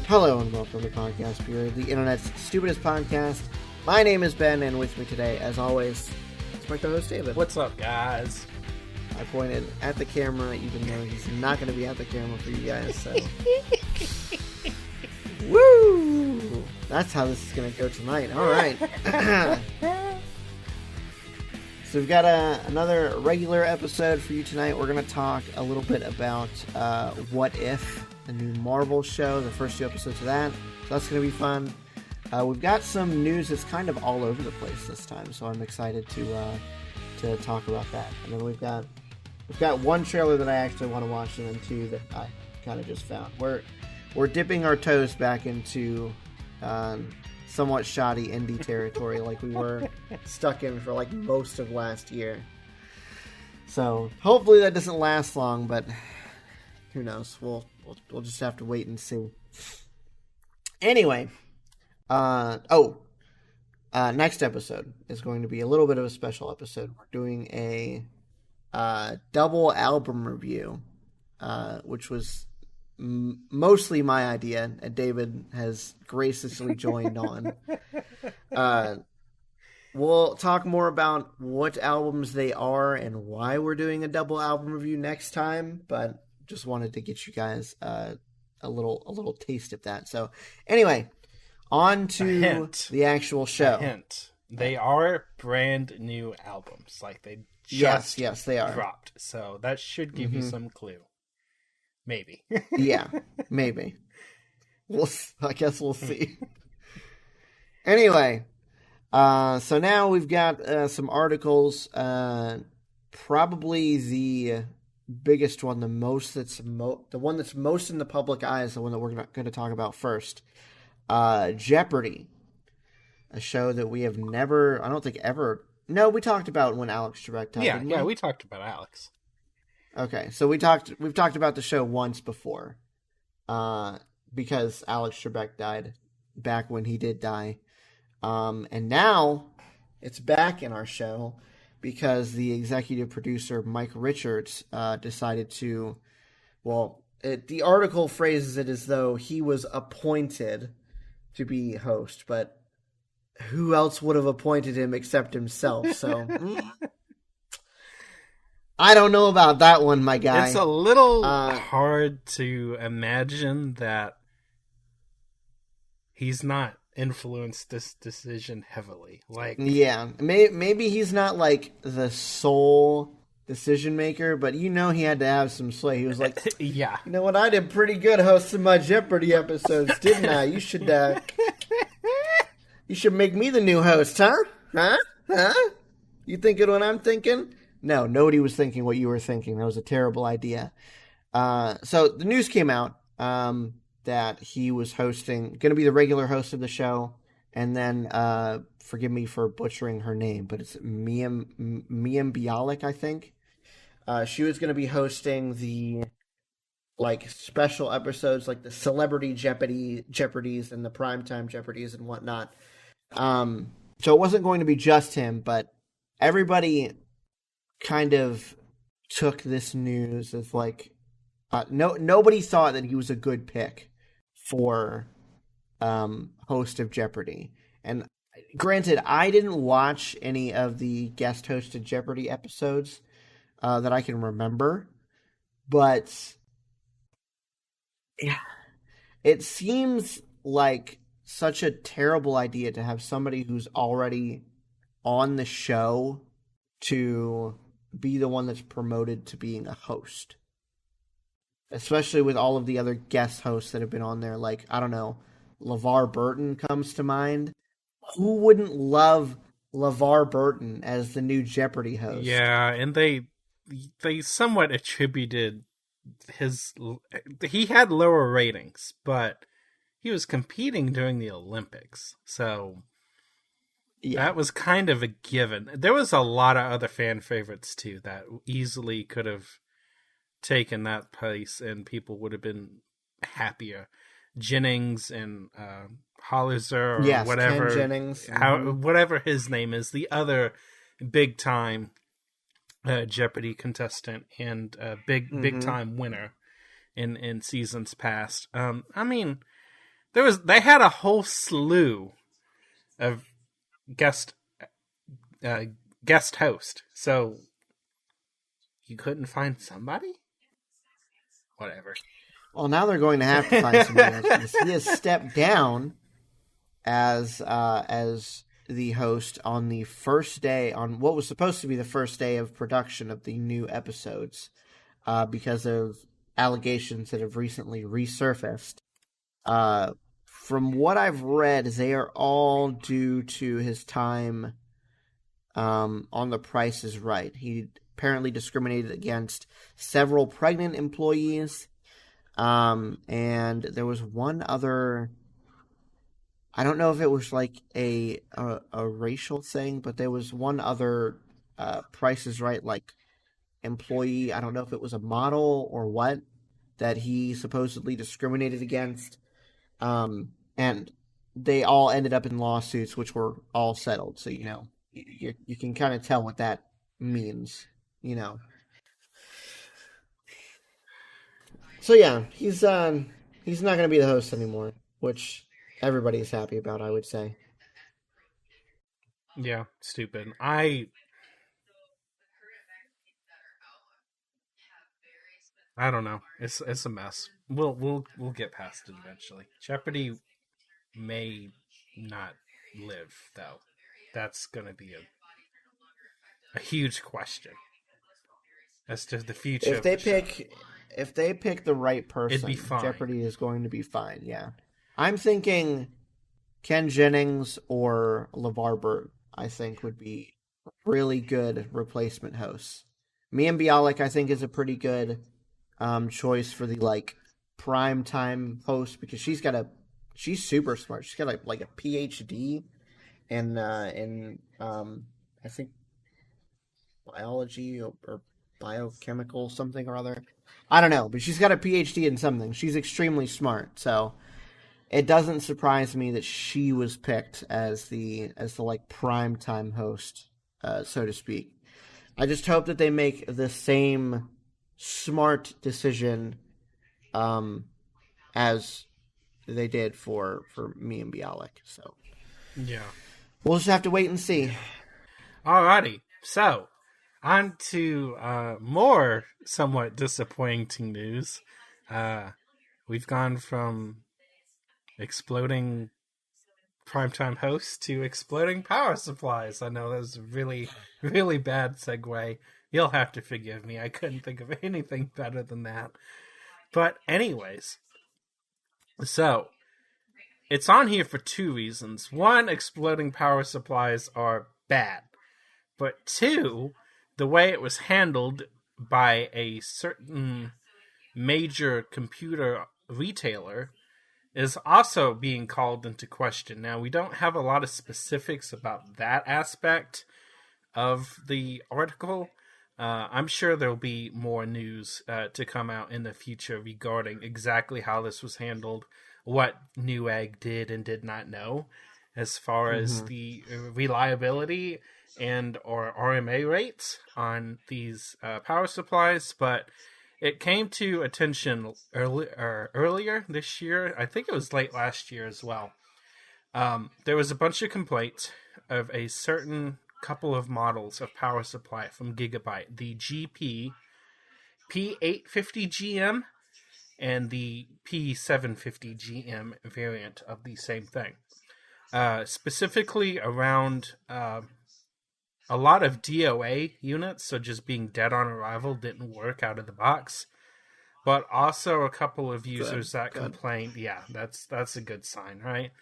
Hello and welcome to Podcast Period, the internet's stupidest podcast. My name is Ben, and with me today, as always, is my co-host David. What's up, guys? I pointed at the camera, even though he's not going to be at the camera for you guys, so... Woo! That's how this is going to go tonight. All right. So we've got another regular episode for you tonight. We're going to talk a little bit about What If, the new Marvel show, the first 2 episodes of that. So that's going to be fun. We've got some news that's kind of all over the place this time, so I'm excited to talk about that. And then we've got one trailer that I actually want to watch, and then 2 that I kind of just found. We're dipping our toes back into somewhat shoddy indie territory, like we were stuck in for like most of last year. So hopefully that doesn't last long, but who knows? We'll just have to wait and see. Anyway, next episode is going to be a little bit of a special episode. We're doing a double album review, which was mostly my idea, and David has graciously joined on. We'll talk more about what albums they are and why we're doing a double album review next time, but just wanted to get you guys a little taste of that. So anyway, on to the actual show. A hint. They are brand new albums. Like they just yes, they are dropped. So that should give you some clue. Maybe. Yeah, maybe. I guess we'll see. Anyway, so now we've got some articles. Probably the biggest one, the one that's most in the public eye is the one that we're going to talk about first. Jeopardy, a show that we have never, I don't think ever. No, we talked about when Alex Trebek died. Yeah, we talked about Alex. Okay, so we've talked about the show once before, because Alex Trebek died back when he did die, and now it's back in our show because the executive producer Mike Richards decided to. Well, the article phrases it as though he was appointed to be host, but who else would have appointed him except himself? So. I don't know about that one, my guy. It's a little hard to imagine that he's not influenced this decision heavily. Like, yeah, maybe he's not like the sole decision maker, but he had to have some sway. He was like, yeah, you know what? I did pretty good hosting my Jeopardy episodes, didn't I? You should make me the new host, huh? Huh? You thinking what I'm thinking? No, nobody was thinking what you were thinking. That was a terrible idea. So the news came out that he was going to be the regular host of the show, and then forgive me for butchering her name, but it's Mia Bialik, I think. She was going to be hosting the special episodes, like the Celebrity Jeopardies and the Primetime Jeopardies and whatnot. So it wasn't going to be just him, but everybody kind of took this news as nobody thought that he was a good pick for host of Jeopardy. And granted, I didn't watch any of the guest hosted Jeopardy episodes that I can remember, but it seems like such a terrible idea to have somebody who's already on the show to be the one that's promoted to being a host. Especially with all of the other guest hosts that have been on there. Like, I don't know, LeVar Burton comes to mind. Who wouldn't love LeVar Burton as the new Jeopardy host? Yeah, and they somewhat attributed he had lower ratings, but he was competing during the Olympics. So yeah, that was kind of a given. There was a lot of other fan favorites, too, that easily could have taken that place, and people would have been happier. Jennings and Holliser or Yes, Ken whatever, Jennings. Mm-hmm. whatever his name is, the other big time Jeopardy contestant and big time winner in seasons past. I mean, they had a whole slew of guest guest host, so you couldn't find somebody. Whatever. Well, now they're going to have to find somebody else because he has stepped down as the host on the first day, on what was supposed to be the first day of production of the new episodes, because of allegations that have recently resurfaced. From what I've read, they are all due to his time on The Price is Right. He apparently discriminated against several pregnant employees. And there was one other, I don't know if it was like a racial thing, but there was one other Price is Right like employee. I don't know if it was a model or what that he supposedly discriminated against. And they all ended up in lawsuits, which were all settled. So, you can kind of tell what that means, So yeah, he's not going to be the host anymore, which everybody's happy about, I would say. Yeah, stupid. I don't know. It's a mess. We'll get past it eventually. Jeopardy may not live though. That's gonna be a huge question as to the future. If they pick the right person, it'd be fine. Jeopardy is going to be fine. Yeah, I'm thinking Ken Jennings or LeVar Burton, I think, would be really good replacement hosts. Mia Bialik, I think, is a pretty good choice for the prime time host because she's super smart. She's got like a PhD in I think biology or biochemical something or other. I don't know, but she's got a PhD in something. She's extremely smart, so it doesn't surprise me that she was picked as the prime time host, so to speak. I just hope that they make the same smart decision as they did for me and Bialik. So yeah, we'll just have to wait and see. Alrighty, so on to more somewhat disappointing news. We've gone from exploding primetime hosts to exploding power supplies. I know that was a really, really bad segue. You'll have to forgive me. I couldn't think of anything better than that. But anyways, so it's on here for two reasons. One, exploding power supplies are bad. But two, the way it was handled by a certain major computer retailer is also being called into question. Now, we don't have a lot of specifics about that aspect of the article. I'm sure there'll be more news to come out in the future regarding exactly how this was handled, what Newegg did and did not know, as far as the reliability and or RMA rates on these power supplies. But it came to attention earlier this year. I think it was late last year as well. There was a bunch of complaints of a certain couple of models of power supply from Gigabyte, the GP P850GM and the P750GM variant of the same thing. Specifically around a lot of DOA units, so just being dead on arrival, didn't work out of the box. But also a couple of users that complained. Yeah, that's a good sign, right?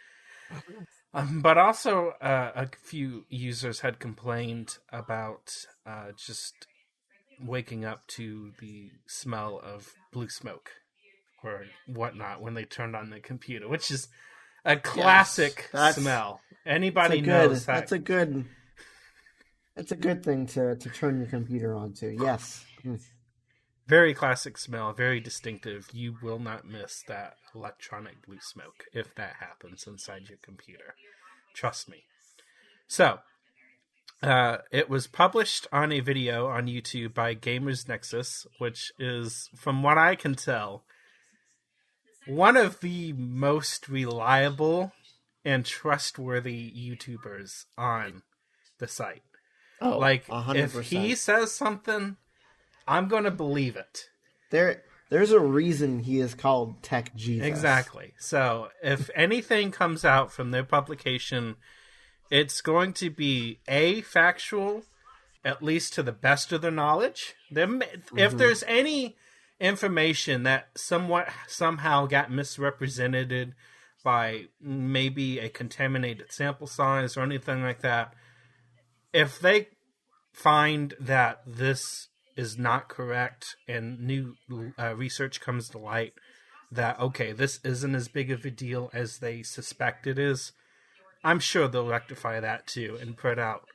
But also a few users had complained about just waking up to the smell of blue smoke or whatnot when they turned on the computer, which is a classic smell. Anybody knows that. That's a good thing to turn your computer on to. Yes. Very classic smell, very distinctive. You will not miss that electronic blue smoke if that happens inside your computer. Trust me. So, it was published on a video on YouTube by Gamers Nexus, which is, from what I can tell, one of the most reliable and trustworthy YouTubers on the site. Oh, Like, 100%. if he says something, I'm going to believe it. There's a reason he is called Tech Jesus. Exactly. So, if anything comes out from their publication, it's going to be factual, at least to the best of their knowledge. If there's any information that somehow got misrepresented by maybe a contaminated sample size or anything like that, if they find that this is not correct and new research comes to light that, okay, this isn't as big of a deal as they suspect it is, I'm sure they'll rectify that too and put out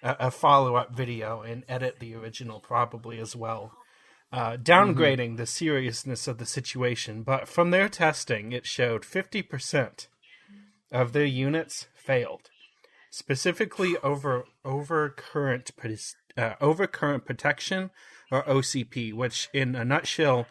a follow-up video and edit the original probably as well, downgrading the seriousness of the situation. But from their testing, it showed 50% of their units failed, specifically over current protection, or OCP, which in a nutshell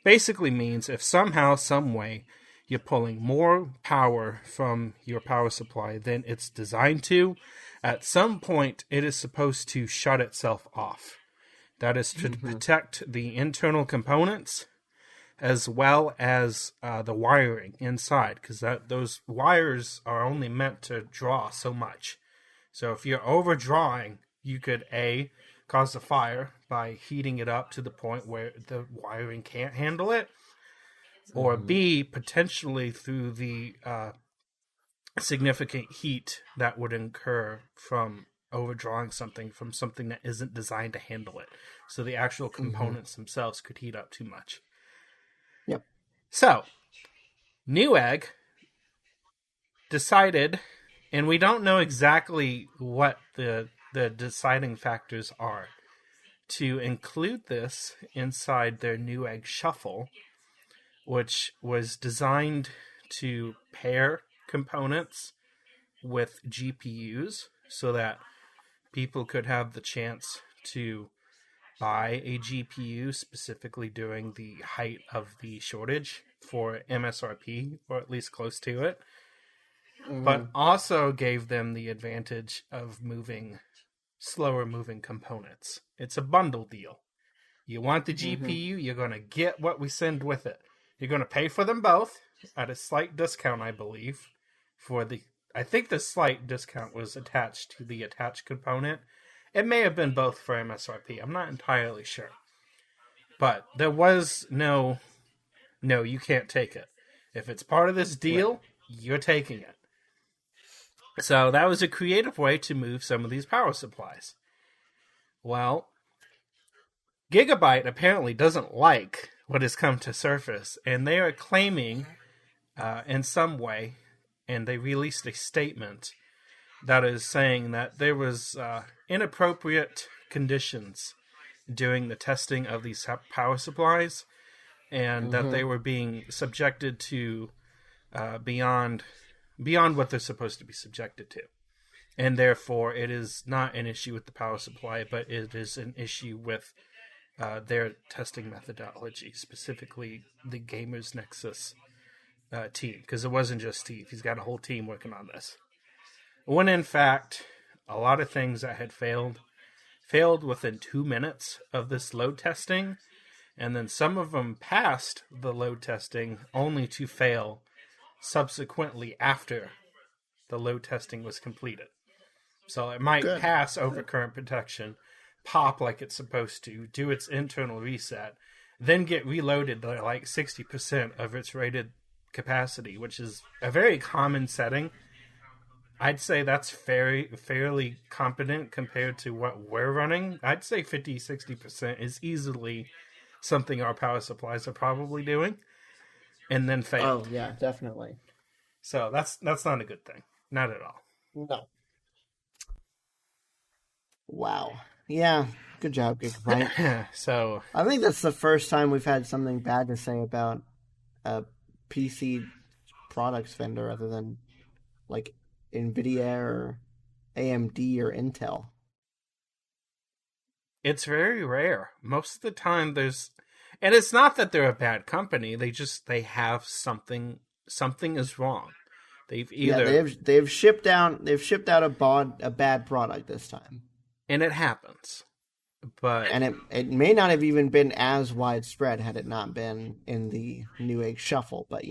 basically means if somehow, some way, you're pulling more power from your power supply than it's designed to, at some point it is supposed to shut itself off. That is to protect the internal components as well as the wiring inside, because those wires are only meant to draw so much. So if you're overdrawing, you could cause a fire by heating it up to the point where the wiring can't handle it, or B, potentially through the significant heat that would incur from overdrawing something from something that isn't designed to handle it. So the actual components themselves could heat up too much. Yep. So, Newegg decided, and we don't know exactly what the deciding factors are, to include this inside their Newegg Shuffle, which was designed to pair components with GPUs so that people could have the chance to buy a GPU specifically during the height of the shortage for MSRP, or at least close to it, but also gave them the advantage of slower moving components. It's a bundle deal. You want the GPU, you're going to get what we send with it. You're going to pay for them both at a slight discount, I believe. I think the slight discount was attached to the attached component. It may have been both for MSRP. I'm not entirely sure. But there was no, you can't take it. If it's part of this deal, you're taking it. So that was a creative way to move some of these power supplies. Well, Gigabyte apparently doesn't like what has come to surface, and they are claiming in some way, and they released a statement that is saying that there was inappropriate conditions during the testing of these power supplies, and that they were being subjected to beyond what they're supposed to be subjected to. And therefore, it is not an issue with the power supply, but it is an issue with their testing methodology, specifically the Gamers Nexus team, because it wasn't just Steve. He's got a whole team working on this. When in fact, a lot of things that had failed within 2 minutes of this load testing, and then some of them passed the load testing only to fail subsequently after the load testing was completed. So it might pass over current protection, pop like it's supposed to, do its internal reset, then get reloaded to like 60% of its rated capacity, which is a very common setting. I'd say that's fairly competent compared to what we're running. I'd say 50-60% is easily something our power supplies are probably doing, and then failed. Oh, yeah, definitely. So that's not a good thing. Not at all. No. Wow. Yeah, good job, Gigabyte. So I think that's the first time we've had something bad to say about a PC products vendor other than like Nvidia or AMD or Intel. it's very rare. Most of the time there's and it's not that they're a bad company, they have something is wrong. They've Yeah, either they've shipped out a bad product this time. and it happens. But And it may not have even been as widespread had it not been in the Newegg shuffle, but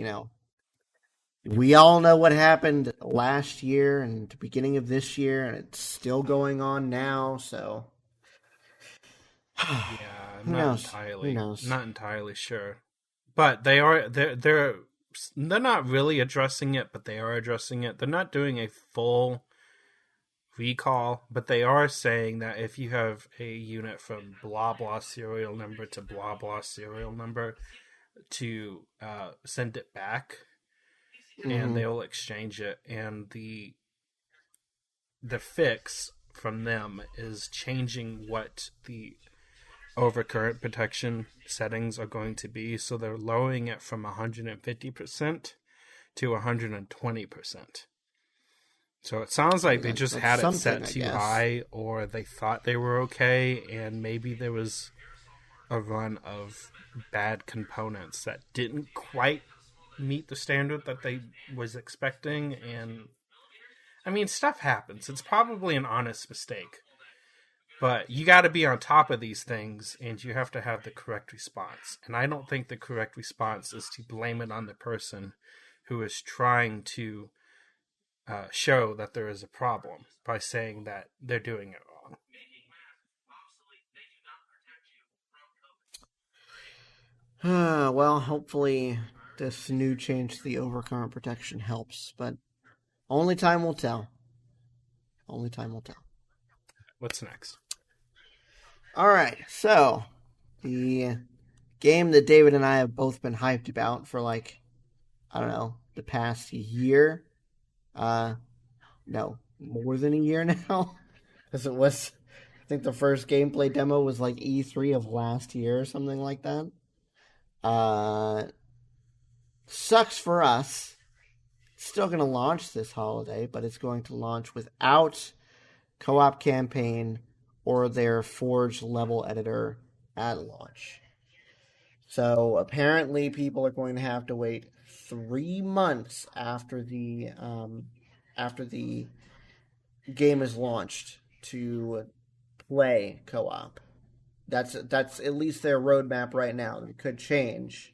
we all know what happened last year and the beginning of this year, and it's still going on now. So, yeah, who knows? Who knows? not entirely sure. But they're not really addressing it, but they are addressing it. They're not doing a full recall, but they are saying that if you have a unit from blah blah serial number to blah blah serial number, to send it back, and Mm-hmm. they'll exchange it. And the fix from them is changing what the overcurrent protection settings are going to be. So they're lowering it from 150% to 120%. So it sounds like they just That's had it something, set I too guess. high, or they thought they were okay, and maybe there was a run of bad components that didn't quite meet the standard that they was expecting. And I mean, stuff happens. It's probably an honest mistake, but you got to be on top of these things, and you have to have the correct response. And I don't think the correct response is to blame it on the person who is trying to show that there is a problem by saying that they're doing it wrong. Well, hopefully this new change to the overcurrent protection helps, but only time will tell. Only time will tell. What's next? All right, so the game that David and I have both been hyped about for like I don't know the past year. Uh, no, more than a year now, because it was. I think the first gameplay demo was like E3 of last year or something like that. Uh, Sucks for us. It's still going to launch this holiday, but it's going to launch without co-op campaign or their Forge level editor at launch. So apparently, people are going to have to wait 3 months after the game is launched to play co-op. That's at least their roadmap right now. It could change,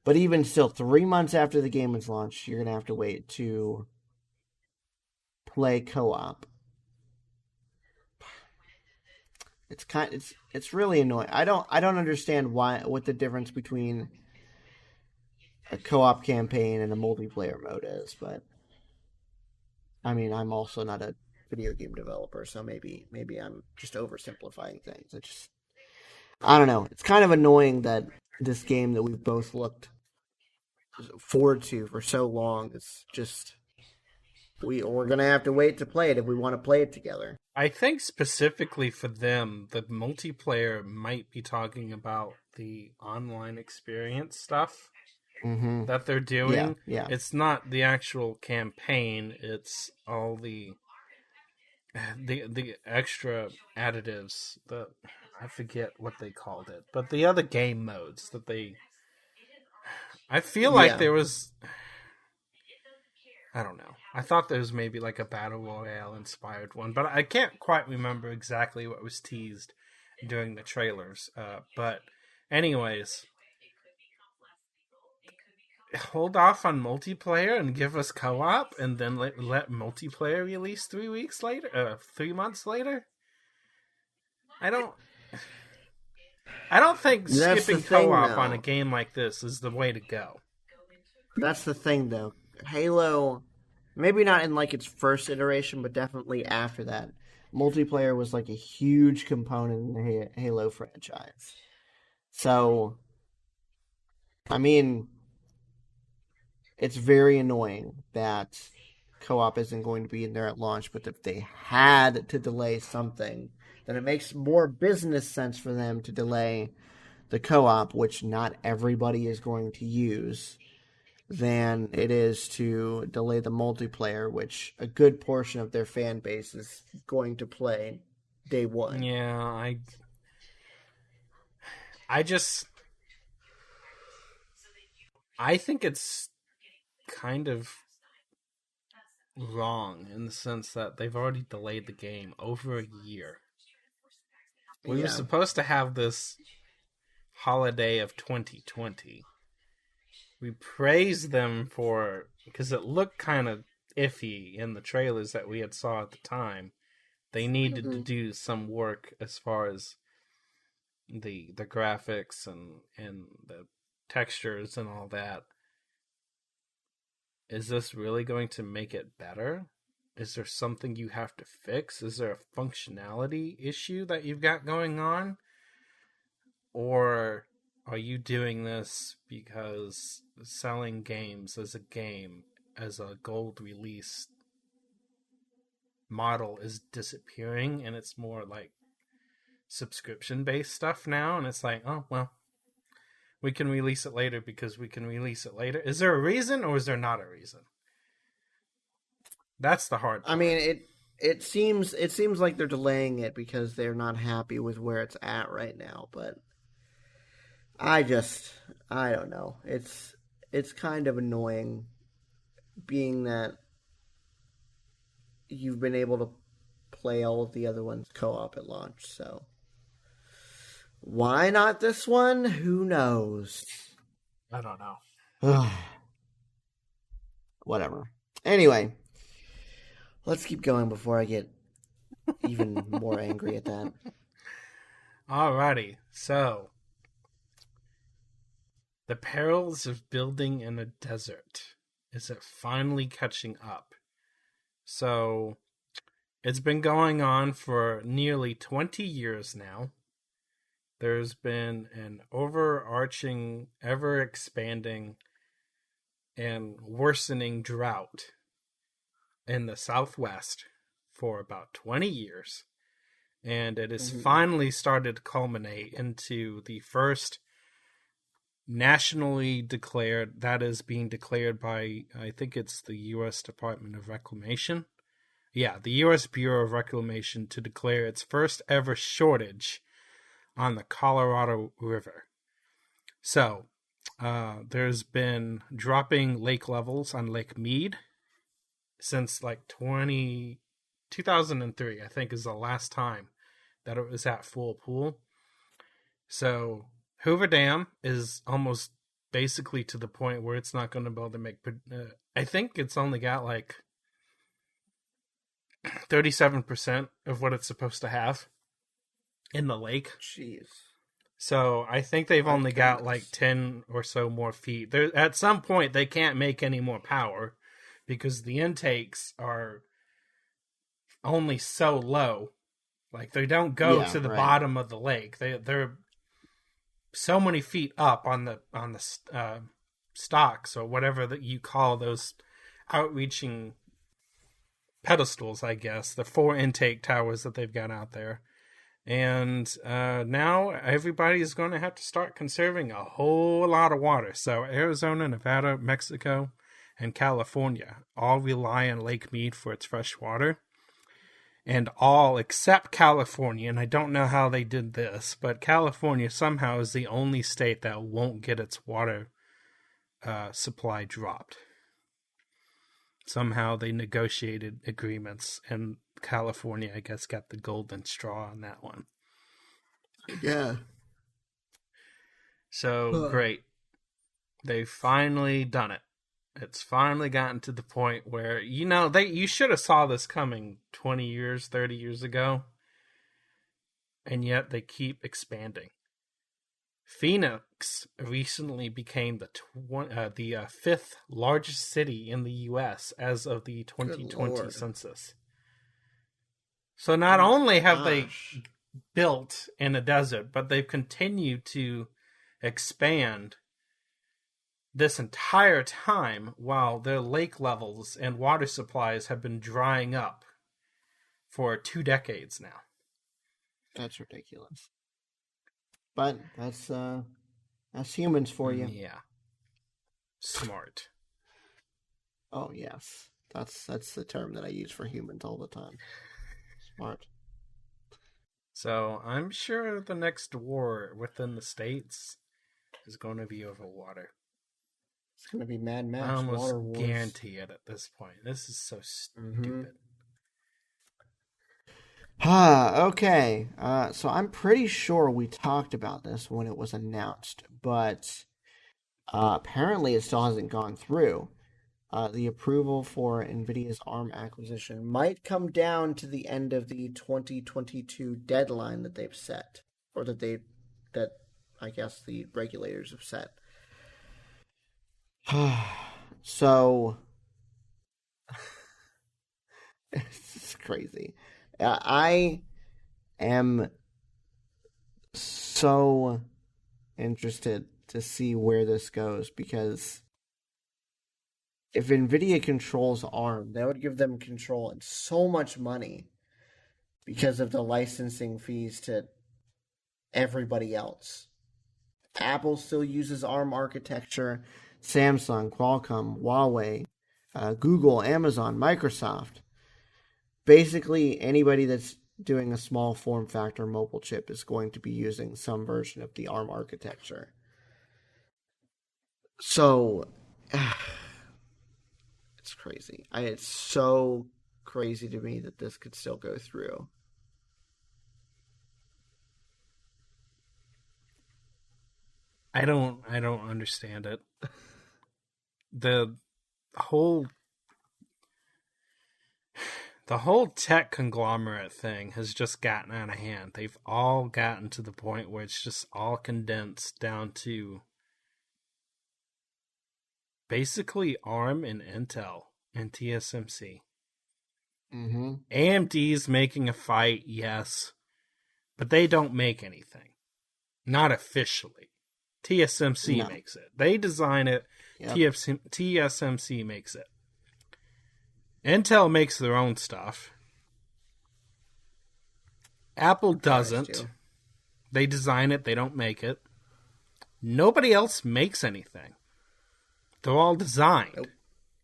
but even still, 3 months after the game is launched, you're gonna have to wait to play co-op. It's really annoying. I don't understand what the difference between a co-op campaign and a multiplayer mode is, but I mean, I'm also not a video game developer, so maybe I'm just oversimplifying things. I don't know. It's kind of annoying that this game that we've both looked forward to for so long is just we're gonna have to wait to play it if we want to play it together. I think specifically for them, the multiplayer might be talking about the online experience stuff Mm-hmm. that they're Yeah, doing. yeah. It's not the actual campaign, it's all the extra additives. The I forget what they called it, but the other game modes that they I feel like Yeah. there was I don't know. I thought there was maybe like a battle royale inspired one, but I can't quite remember exactly what was teased during the trailers. But anyways, hold off on multiplayer and give us co-op, and then let multiplayer release 3 weeks later, 3 months later. I don't. I don't think That's the skipping thing, co-op on a though. game like this is the way to go. That's the thing, though. Halo, maybe not in like its first iteration, but definitely after that, multiplayer was like a huge component in the Halo franchise. So, I mean, it's very annoying that co-op isn't going to be in there at launch. But if they had to delay something, then it makes more business sense for them to delay the co-op, which not everybody is going to use, than it is to delay the multiplayer, which a good portion of their fan base is going to play day one. Yeah, I just I think it's kind of wrong in the sense that they've already delayed the game over a year. We were supposed to have this holiday of 2020. We praised them for, because it looked kind of iffy in the trailers that we had saw at the time. They needed to do some work as far as the graphics and the textures and all that. Is this really going to make it better? Is there something you have to fix? Is there a functionality issue that you've got going on? Or are you doing this because selling games as a gold release model is disappearing and it's more like subscription-based stuff now? And it's like, oh, well, we can release it later because we can release it later. Is there a reason or is there not a reason? That's the hard part. I mean, it seems like they're delaying it because they're not happy with where it's at right now, but I don't know. It's kind of annoying being that you've been able to play all of the other ones co-op at launch, so why not this one? Who knows? I don't know. Whatever. Anyway, let's keep going before I get even more angry at that. Alrighty, so the perils of building in a desert. Is it finally catching up? So it's been going on for nearly 20 years now. There's been an overarching, ever-expanding, and worsening drought in the Southwest for about 20 years. And it has finally started to culminate into the first nationally declared, that is being declared by, I think it's the U.S. Department of Reclamation. Yeah, the U.S. Bureau of Reclamation to declare its first ever shortage on the Colorado River. So, there's been dropping lake levels on Lake Mead since like 2003, I think, is the last time that it was at full pool. So, Hoover Dam is almost basically to the point where it's not going to be able to make... I think it's only got like 37% of what it's supposed to have in the lake. Jeez. So I think they've only got like 10 or so more feet. At some point, they can't make any more power because the intakes are only so low. Like, they don't go to the bottom of the lake. They're so many feet up on the stocks or whatever that you call those outreaching pedestals, I guess. The 4 intake towers that they've got out there. And now everybody is going to have to start conserving a whole lot of water. So Arizona, Nevada, Mexico, and California all rely on Lake Mead for its fresh water. And all except California, and I don't know how they did this, but California somehow is the only state that won't get its water supply dropped. Somehow they negotiated agreements, and California, I guess, got the golden straw on that one. Yeah. So, great. They've finally done it. It's finally gotten to the point where, you should have saw this coming 20 years, 30 years ago. And yet they keep expanding. Phoenix recently became the 5th largest city in the U.S. as of the 2020 census. So not only have they built in a desert, but they've continued to expand this entire time while their lake levels and water supplies have been drying up for 2 decades now. That's ridiculous. But that's humans for you. Yeah. Smart. Oh yes, that's the term that I use for humans all the time. Smart. So I'm sure the next war within the States is going to be over water. It's going to be Mad I Max almost Water Wars. guarantee it at this point. This is so stupid. Okay. So I'm pretty sure we talked about this when it was announced, but apparently it still hasn't gone through. The approval for NVIDIA's ARM acquisition might come down to the end of the 2022 deadline that they've set, or that I guess the regulators have set. So it's crazy. I am so interested to see where this goes, because if NVIDIA controls ARM, that would give them control and so much money because of the licensing fees to everybody else. Apple still uses ARM architecture. Samsung, Qualcomm, Huawei, Google, Amazon, Microsoft. Basically, anybody that's doing a small form factor mobile chip is going to be using some version of the ARM architecture. So, it's crazy. It's so crazy to me that this could still go through. I don't understand it. The whole tech conglomerate thing has just gotten out of hand. They've all gotten to the point where it's just all condensed down to basically ARM and Intel and TSMC. Mm-hmm. AMD's making a fight, yes, but they don't make anything. Not officially. TSMC makes it. They design it. Yep. TSMC makes it. Intel makes their own stuff. Apple doesn't. They design it. They don't make it. Nobody else makes anything. They're all designed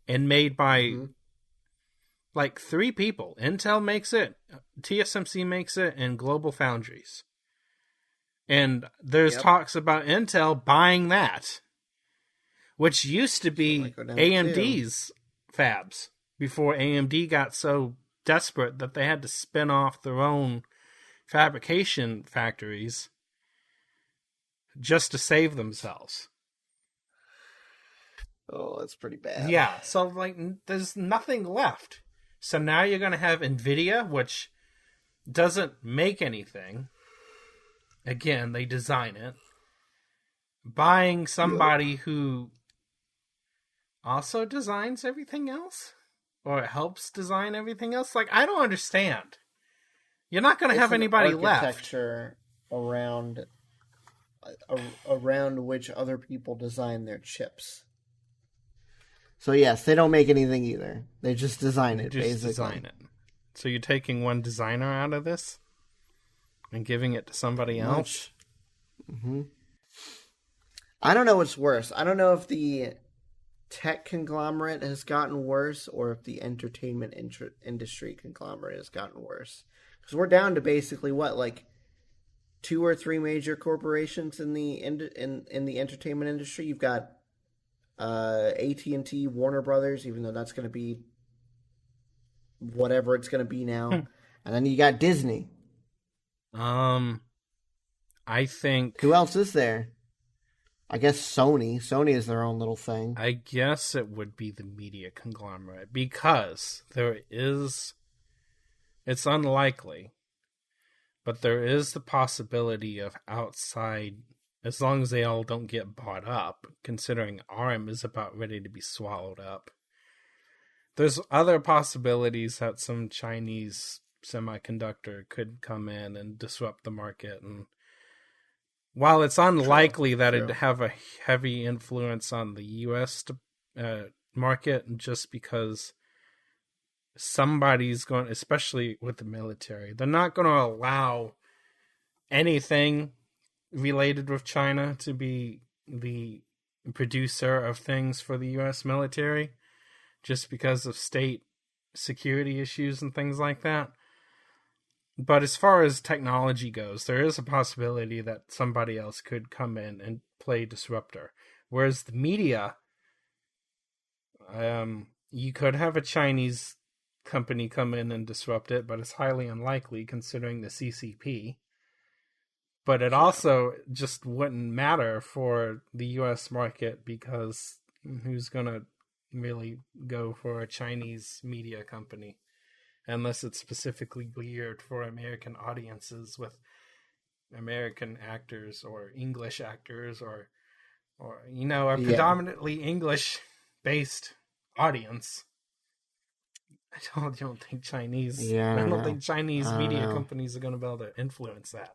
and made by like 3 people. Intel makes it, TSMC makes it, and Global Foundries. And there's talks about Intel buying that, which used to be AMD's fabs before AMD got so desperate that they had to spin off their own fabrication factories just to save themselves. Oh, that's pretty bad. Yeah, so like there's nothing left. So now you're going to have NVIDIA, which doesn't make anything. Again, they design it. Buying somebody who also designs everything else? Or helps design everything else? Like, I don't understand. You're not going to have anybody left. Architecture around which other people design their chips. So yes, they don't make anything either. They just design it, basically. Design it. So you're taking one designer out of this and giving it to somebody else? Mm-hmm. I don't know what's worse. I don't know if the tech conglomerate has gotten worse or if the entertainment industry conglomerate has gotten worse. Because we're down to basically like 2 or 3 major corporations in the entertainment industry. You've got AT&T, Warner Brothers, even though that's going to be whatever it's going to be now. And then you got Disney. I think... Who else is there? I guess Sony. Sony is their own little thing. I guess it would be the media conglomerate because there is... It's unlikely, but there is the possibility of outside... As long as they all don't get bought up, considering ARM is about ready to be swallowed up. There's other possibilities that some Chinese semiconductor could come in and disrupt the market. And while it's unlikely that it'd have a heavy influence on the U.S. market, just because somebody's going, especially with the military, they're not going to allow anything related with China to be the producer of things for the U.S. military, just because of state security issues and things like that. But as far as technology goes, there is a possibility that somebody else could come in and play disruptor. Whereas the media, you could have a Chinese company come in and disrupt it, but it's highly unlikely considering the CCP. But it also just wouldn't matter for the U.S. market, because who's going to really go for a Chinese media company unless it's specifically geared for American audiences with American actors or English actors or a predominantly English-based audience. I don't think Chinese. Yeah, I don't think Chinese media companies are going to be able to influence that.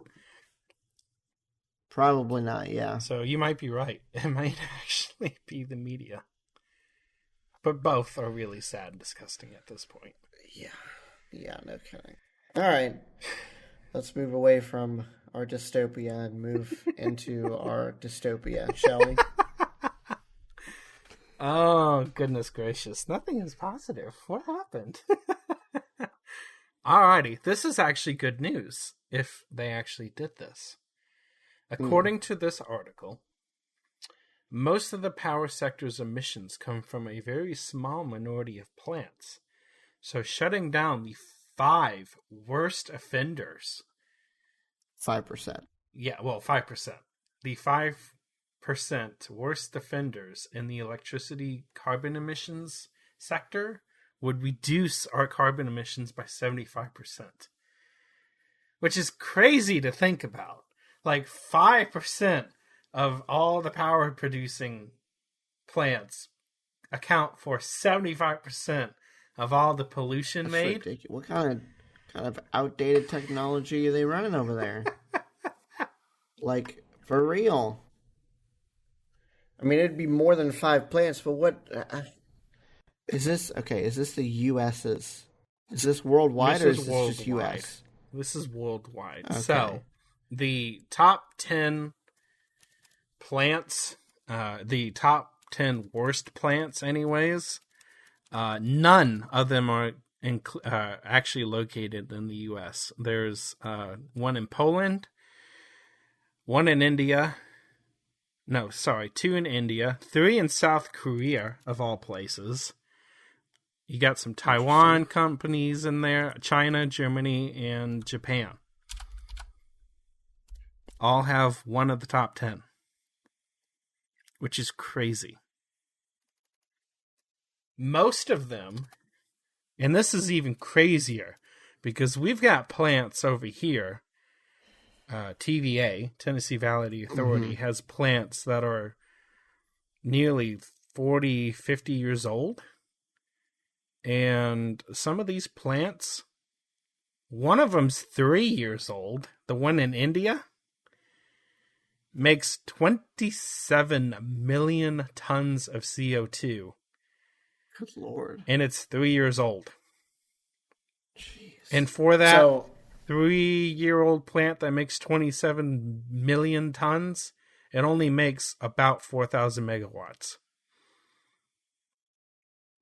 Probably not. Yeah. So you might be right. It might actually be the media, but both are really sad and disgusting at this point. Yeah, no kidding. All right, let's move away from our dystopia and move into our dystopia, shall we? Oh, goodness gracious. Nothing is positive. What happened? Alrighty, this is actually good news if they actually did this. According to this article, most of the power sector's emissions come from a very small minority of plants. So shutting down the 5 worst offenders. 5%. Yeah, well, 5%. The 5% worst offenders in the electricity carbon emissions sector would reduce our carbon emissions by 75%. Which is crazy to think about. Like 5% of all the power producing plants account for 75% of all the pollution made. Ridiculous. What kind of outdated technology are they running over there? Like, for real. I mean, it'd be more than 5 plants, but what is this? Okay, is this the U.S.'s? Is this worldwide, or is this just U.S.? This is worldwide. Okay. So, the top 10 plants, the top 10 worst plants anyways, none of them are actually located in the U.S. There's one in Poland, one in India. No, sorry, 2 in India, 3 in South Korea, of all places. You got some Taiwan companies in there, China, Germany, and Japan. All have one of the top 10, which is crazy. Most of them, and this is even crazier, because we've got plants over here. TVA, Tennessee Valley Authority, has plants that are nearly 40, 50 years old. And some of these plants, one of them's 3 years old. The one in India makes 27 million tons of CO2. Good Lord. And it's 3 years old. Jeez. And for that 3-year-old plant that makes 27 million tons, it only makes about 4,000 megawatts.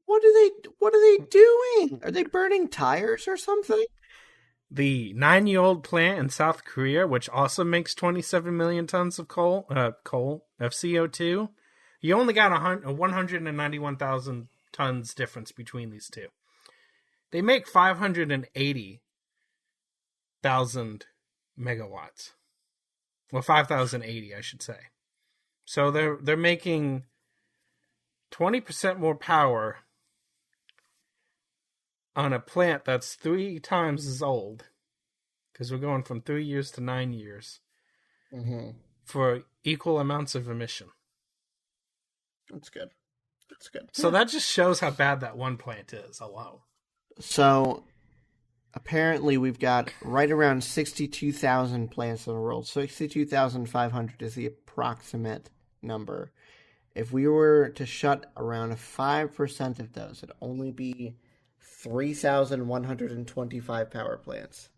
What are they doing? Are they burning tires or something? The 9-year-old plant in South Korea, which also makes 27 million tons of CO2, you only got 191,000 tons difference between these two. They make 580,000 megawatts. Well, 5,080, I should say. So they're making 20% more power on a plant that's 3 times as old, because we're going from 3 years to 9 years, for equal amounts of emission. That's good. That's good. So that just shows how bad that one plant is alone. So apparently we've got right around 62,000 plants in the world. 62,500 is the approximate number. If we were to shut around 5% of those, it'd only be 3,125 power plants.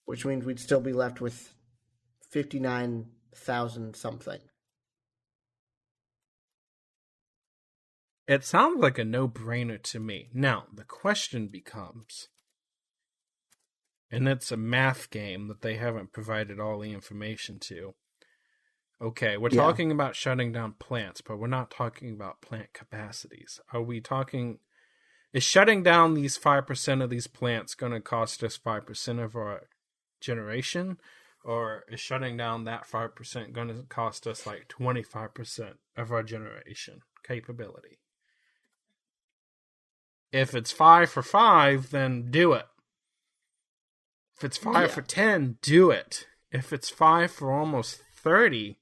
which means we'd still be left with 59,000 something. It sounds like a no-brainer to me. Now, the question becomes, and it's a math game that they haven't provided all the information to. Okay, we're talking about shutting down plants, but we're not talking about plant capacities. Are we talking... Is shutting down these 5% of these plants going to cost us 5% of our generation? Or is shutting down that 5% going to cost us like 25% of our generation capability? If it's 5 for 5, then do it. If it's 5 for 10, do it. If it's 5 for almost 30,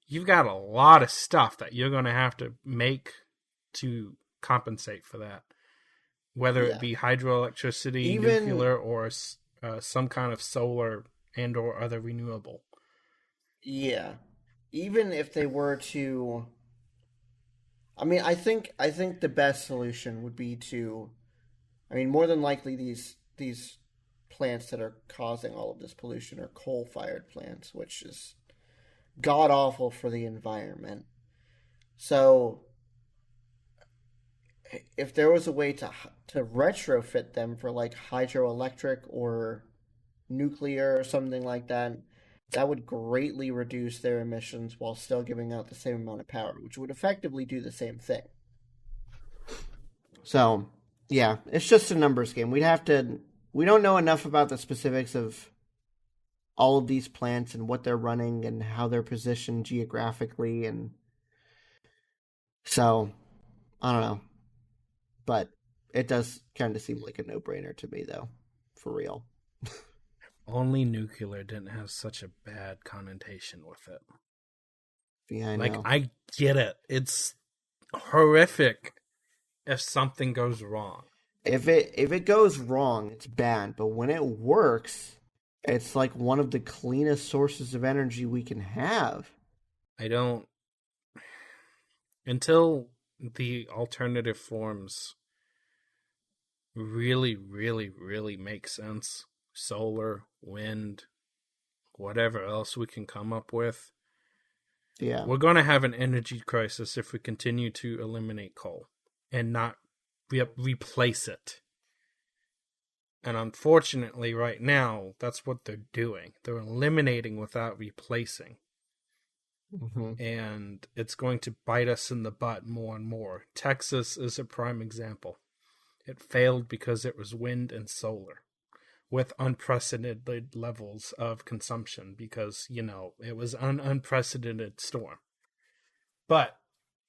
you've got a lot of stuff that you're going to have to make to compensate for that. Whether it be hydroelectricity, nuclear, or some kind of solar and or other renewable. Yeah. Even if they were to... I mean, I think the best solution would be to... I mean, more than likely these plants that are causing all of this pollution are coal-fired plants, which is god-awful for the environment. So... if there was a way to retrofit them for like hydroelectric or nuclear or something like that, that would greatly reduce their emissions while still giving out the same amount of power, which would effectively do the same thing. So, yeah, it's just a numbers game. We don't know enough about the specifics of all of these plants and what they're running and how they're positioned geographically, and so I don't know. But it does kind of seem like a no-brainer to me, though, for real. Only nuclear didn't have such a bad connotation with it. Yeah, I know. Like, I get it. It's horrific if something goes wrong. If it goes wrong, it's bad. But when it works, it's like one of the cleanest sources of energy we can have. Until the alternative forms really, really, really make sense, solar, wind, whatever else we can come up with, we're going to have an energy crisis if we continue to eliminate coal and not replace it. And unfortunately, right now, that's what they're doing. They're eliminating without replacing. Mm-hmm. And it's going to bite us in the butt more and more. Texas is a prime example. It failed because it was wind and solar with unprecedented levels of consumption because, it was an unprecedented storm. But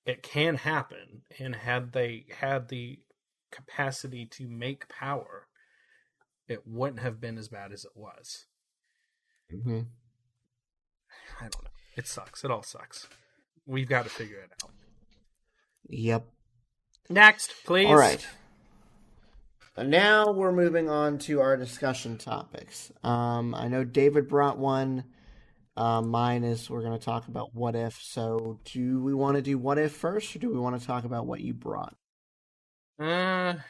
it can happen, and had they had the capacity to make power, it wouldn't have been as bad as it was. Mm-hmm. I don't know. It sucks. It all sucks. We've got to figure it out. Yep. Next, please. All right. Now we're moving on to our discussion topics. I know David brought one. Mine is we're going to talk about what if. So do we want to do what if first, or do we want to talk about what you brought? What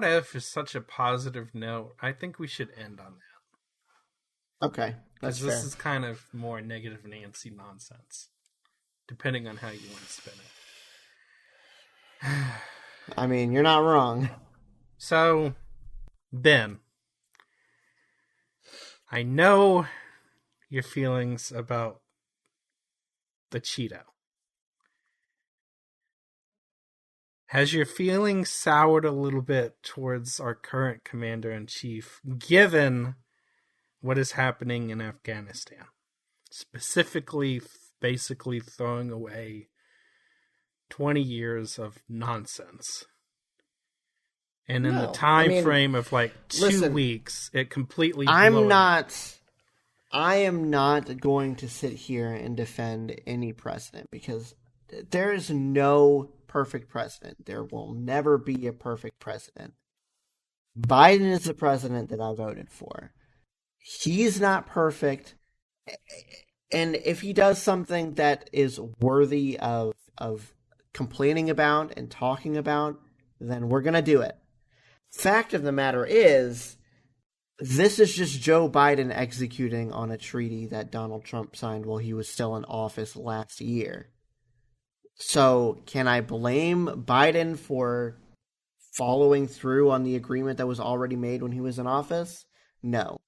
if is such a positive note. I think we should end on that. Okay, that's fair. This is kind of more negative Nancy nonsense, depending on how you want to spin it. I mean, you're not wrong. So, Ben, I know your feelings about the Cheeto. Has your feelings soured a little bit towards our current commander-in-chief, given what is happening in Afghanistan? Specifically, basically throwing away 20 years of nonsense. And in the time frame of like 2 weeks, it completely I am not going to sit here and defend any president, because there is no perfect president. There will never be a perfect president. Biden is the president that I voted for. He's not perfect. And if he does something that is worthy of complaining about and talking about, then we're going to do it. Fact of the matter is, this is just Joe Biden executing on a treaty that Donald Trump signed while he was still in office last year. So, can I blame Biden for following through on the agreement that was already made when he was in office? No.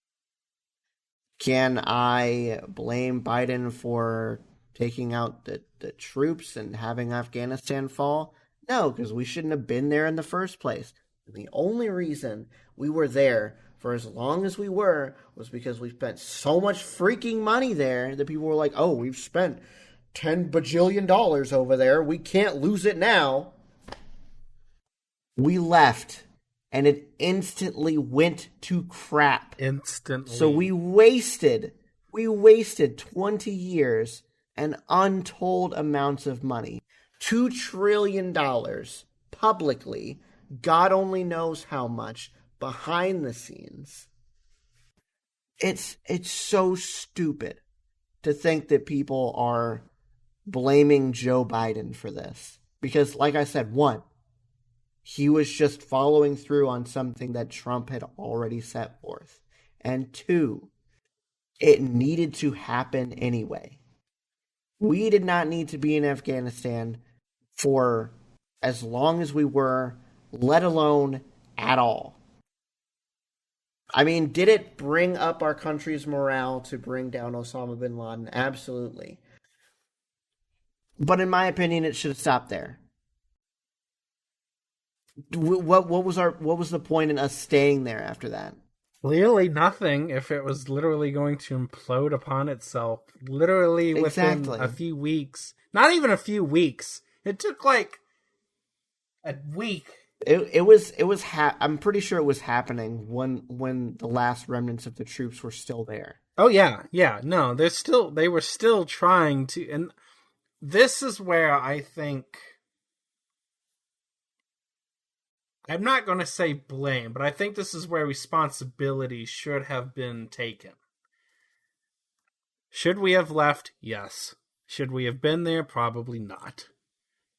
Can I blame Biden for taking out the troops and having Afghanistan fall? No, because we shouldn't have been there in the first place. The only reason we were there for as long as we were was because we spent so much freaking money there that people were like, oh, we've spent $10 bajillion over there. We can't lose it now. We left, and it instantly went to crap. Instantly. So we wasted 20 years and untold amounts of money. $2 trillion publicly. God only knows how much behind the scenes. It's so stupid to think that people are blaming Joe Biden for this. Because, like I said, one, he was just following through on something that Trump had already set forth. And two, it needed to happen anyway. We did not need to be in Afghanistan for as long as we were, let alone at all. I mean, did it bring up our country's morale to bring down Osama bin Laden? Absolutely. But in my opinion, it should have stopped there. What was the point in us staying there after that? Clearly nothing if it was literally going to implode upon itself. Literally within a few weeks. Not even a few weeks. It took like a week. I'm pretty sure it was happening when the last remnants of the troops were still there. Oh yeah. No, they were still trying to, and this is where I think, I'm not going to say blame, but I think this is where responsibility should have been taken. Should we have left? Yes. Should we have been there? Probably not.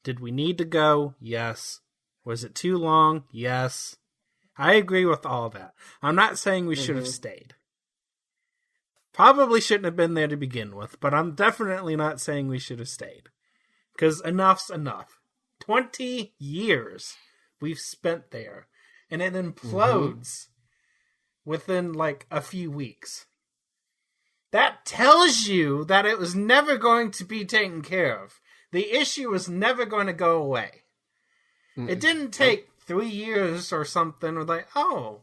Did we need to go? Yes. Was it too long? Yes. I agree with all that. I'm not saying we should have stayed. Probably shouldn't have been there to begin with, but I'm definitely not saying we should have stayed. Because enough's enough. 20 years we've spent there, and it implodes within like a few weeks. That tells you that it was never going to be taken care of. The issue was never going to go away. It didn't take 3 years or something, or like, oh,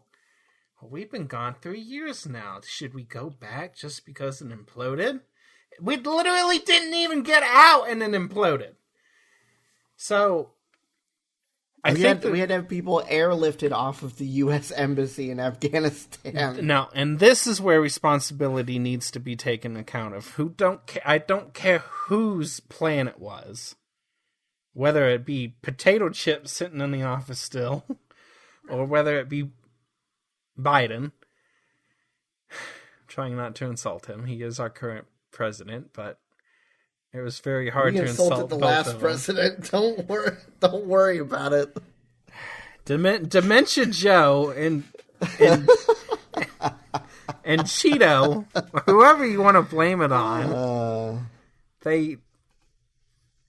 well, we've been gone 3 years now. Should we go back just because it imploded? We literally didn't even get out and it imploded. So, we had to have people airlifted off of the U.S. Embassy in Afghanistan. No, and this is where responsibility needs to be taken account of. I don't care whose plan it was. Whether it be potato chips sitting in the office still, or whether it be Biden. I'm trying not to insult him. He is our current president, but it was very hard to insult both of them. We insulted the last president. Don't worry about it. Dementia Joe and Cheeto, whoever you want to blame it on,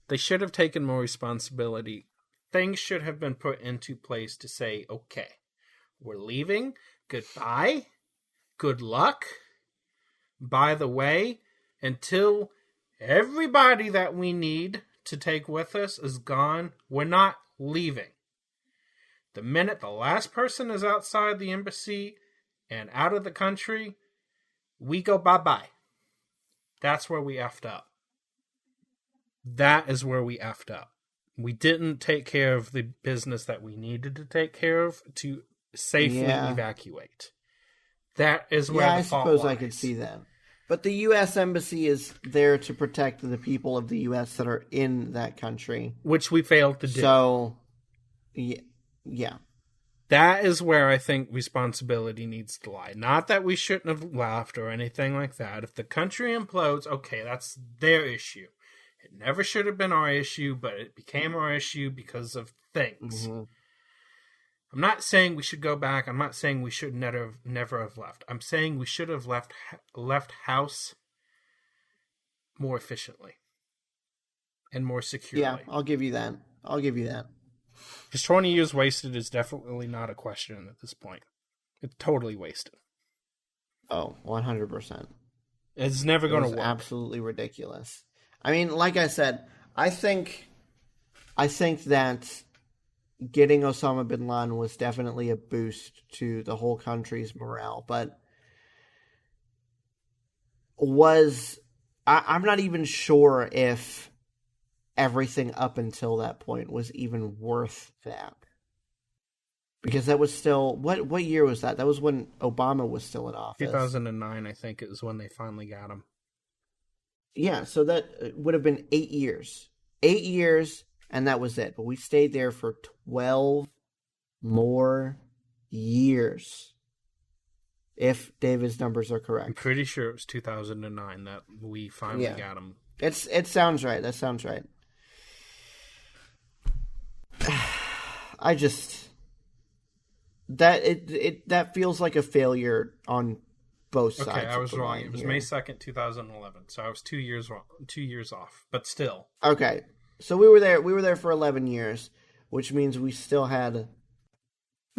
they should have taken more responsibility. Things should have been put into place to say, okay, we're leaving. Goodbye. Good luck. By the way, until everybody that we need to take with us is gone, we're not leaving. The minute the last person is outside the embassy and out of the country, we go bye-bye. That's where we effed up. That is where we effed up. We didn't take care of the business that we needed to take care of to safely evacuate. That is where the fault lies. I suppose I could see that. But the U.S. Embassy is there to protect the people of the U.S. that are in that country. Which we failed to do. So, yeah. That is where I think responsibility needs to lie. Not that we shouldn't have left or anything like that. If the country implodes, okay, that's their issue. It never should have been our issue, but it became our issue because of things. I'm not saying we should go back. I'm not saying we should never have left. I'm saying we should have left house more efficiently and more securely. Yeah, I'll give you that. Because 20 years wasted is definitely not a question at this point. It's totally wasted. Oh, 100%. It's never going to work. Absolutely ridiculous. I mean, like I said, I think that getting Osama bin Laden was definitely a boost to the whole country's morale, but I'm not even sure if everything up until that point was even worth that. Because that was still... What year was that? That was when Obama was still in office. 2009, I think, is when they finally got him. Yeah, so that would have been 8 years. 8 years, and that was it. But we stayed there for 12 more years. If David's numbers are correct. I'm pretty sure it was 2009 that we finally got him. It sounds right. That sounds right. I just... That feels like a failure on both sides. Okay, I was wrong. It was May 2nd, 2011. So I was 2 years wrong, 2 years off, but still. Okay. So we were there for 11 years, which means we still had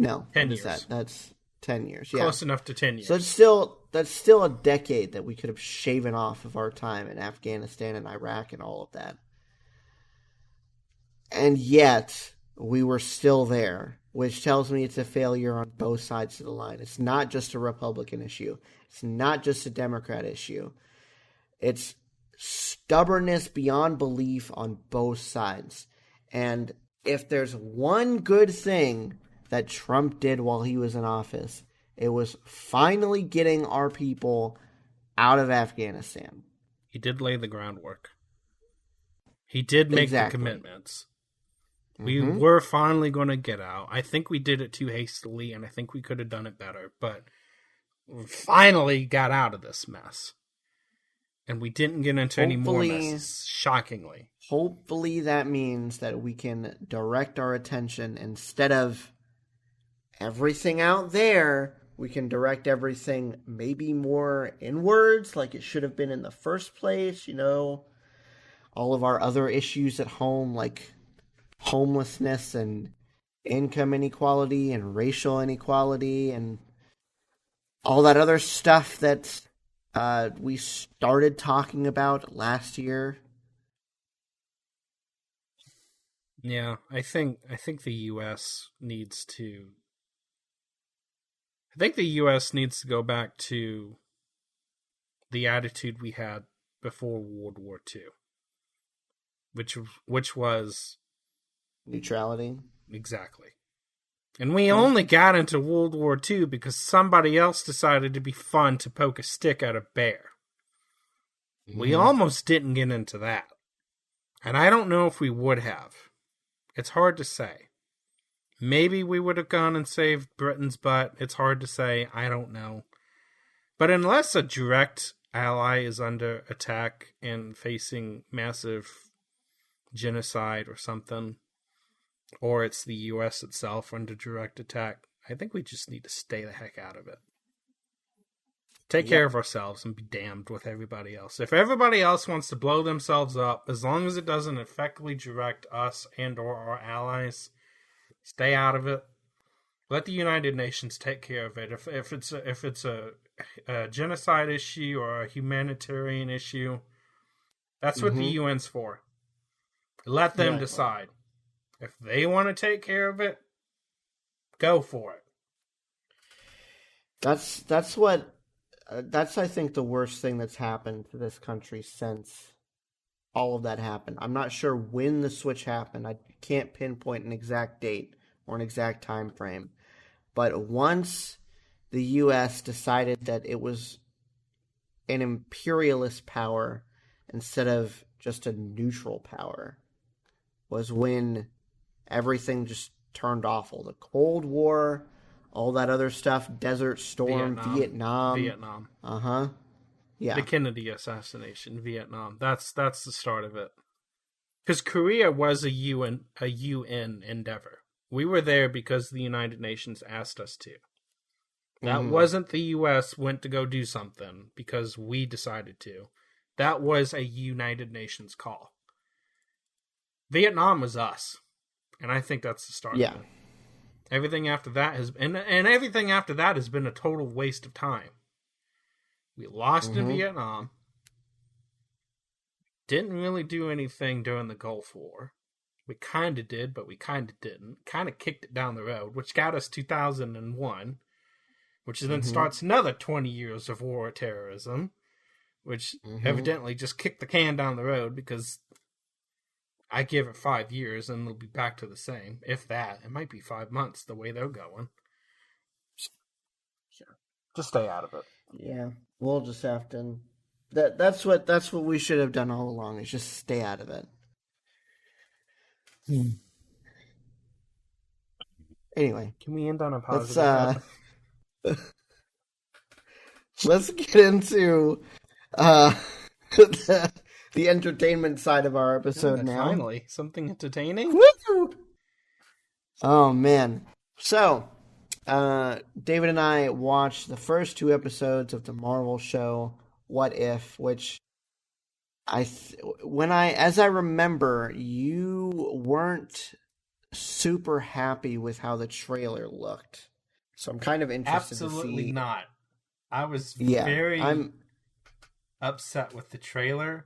10 years. That's 10 years. Yeah. Close enough to 10 years. So that's still a decade that we could have shaven off of our time in Afghanistan and Iraq and all of that. And yet we were still there, which tells me it's a failure on both sides of the line. It's not just a Republican issue. It's not just a Democrat issue. It's stubbornness beyond belief on both sides. And if there's one good thing that Trump did while he was in office, it was finally getting our people out of Afghanistan. He did lay the groundwork. He did make the commitments. We were finally going to get out. I think we did it too hastily, and I think we could have done it better. But we finally got out of this mess. And we didn't get into any more messes, shockingly. Hopefully that means that we can direct our attention, instead of everything out there, we can direct everything maybe more inwards, like it should have been in the first place. You know, all of our other issues at home, like homelessness and income inequality and racial inequality and all that other stuff that we started talking about last year. Yeah, I think the U.S. needs to... I think the U.S. needs to go back to the attitude we had before World War II, which was... neutrality. Exactly. And we only got into World War II because somebody else decided to be fun to poke a stick at a bear. We almost didn't get into that. And I don't know if we would have. It's hard to say. Maybe we would have gone and saved Britain's butt. It's hard to say. I don't know. But unless a direct ally is under attack and facing massive genocide or something, or it's the U.S. itself under direct attack, I think we just need to stay the heck out of it. Take care of ourselves and be damned with everybody else. If everybody else wants to blow themselves up, as long as it doesn't effectively direct us and or our allies, stay out of it. Let the United Nations take care of it. If it's a genocide issue or a humanitarian issue, that's what the UN's for. Let them decide. If they want to take care of it, go for it. That's I think the worst thing that's happened to this country since all of that happened. I'm not sure when the switch happened. I can't pinpoint an exact date or an exact time frame. But once the U.S. decided that it was an imperialist power instead of just a neutral power, was when everything just turned awful. The Cold War, all that other stuff, Desert Storm, Vietnam. Uh-huh. Yeah. The Kennedy assassination, Vietnam. That's the start of it. Because Korea was a UN endeavor. We were there because the United Nations asked us to. That Mhm. wasn't the U.S. went to go do something because we decided to. That was a United Nations call. Vietnam was us, and I think that's the start Yeah. of it. Everything after that and everything after that has been a total waste of time. We lost in Vietnam. Didn't really do anything during the Gulf War. We kind of did, but we kind of didn't. Kind of kicked it down the road, which got us 2001, which then starts another 20 years of war terrorism, which evidently just kicked the can down the road because I give it 5 years and it'll be back to the same. If that. It might be 5 months the way they're going. Sure. Just stay out of it. Yeah. We'll just have to... That's what we should have done all along, is just stay out of it. Anyway. Can we end on a positive note? Let's get into the entertainment side of our episode now. Finally, something entertaining? Woo! Oh, man. So, David and I watched the first 2 episodes of the Marvel show, What If, which as I remember, you weren't super happy with how the trailer looked. So I'm kind of interested to see. Absolutely not. I was very upset with the trailer.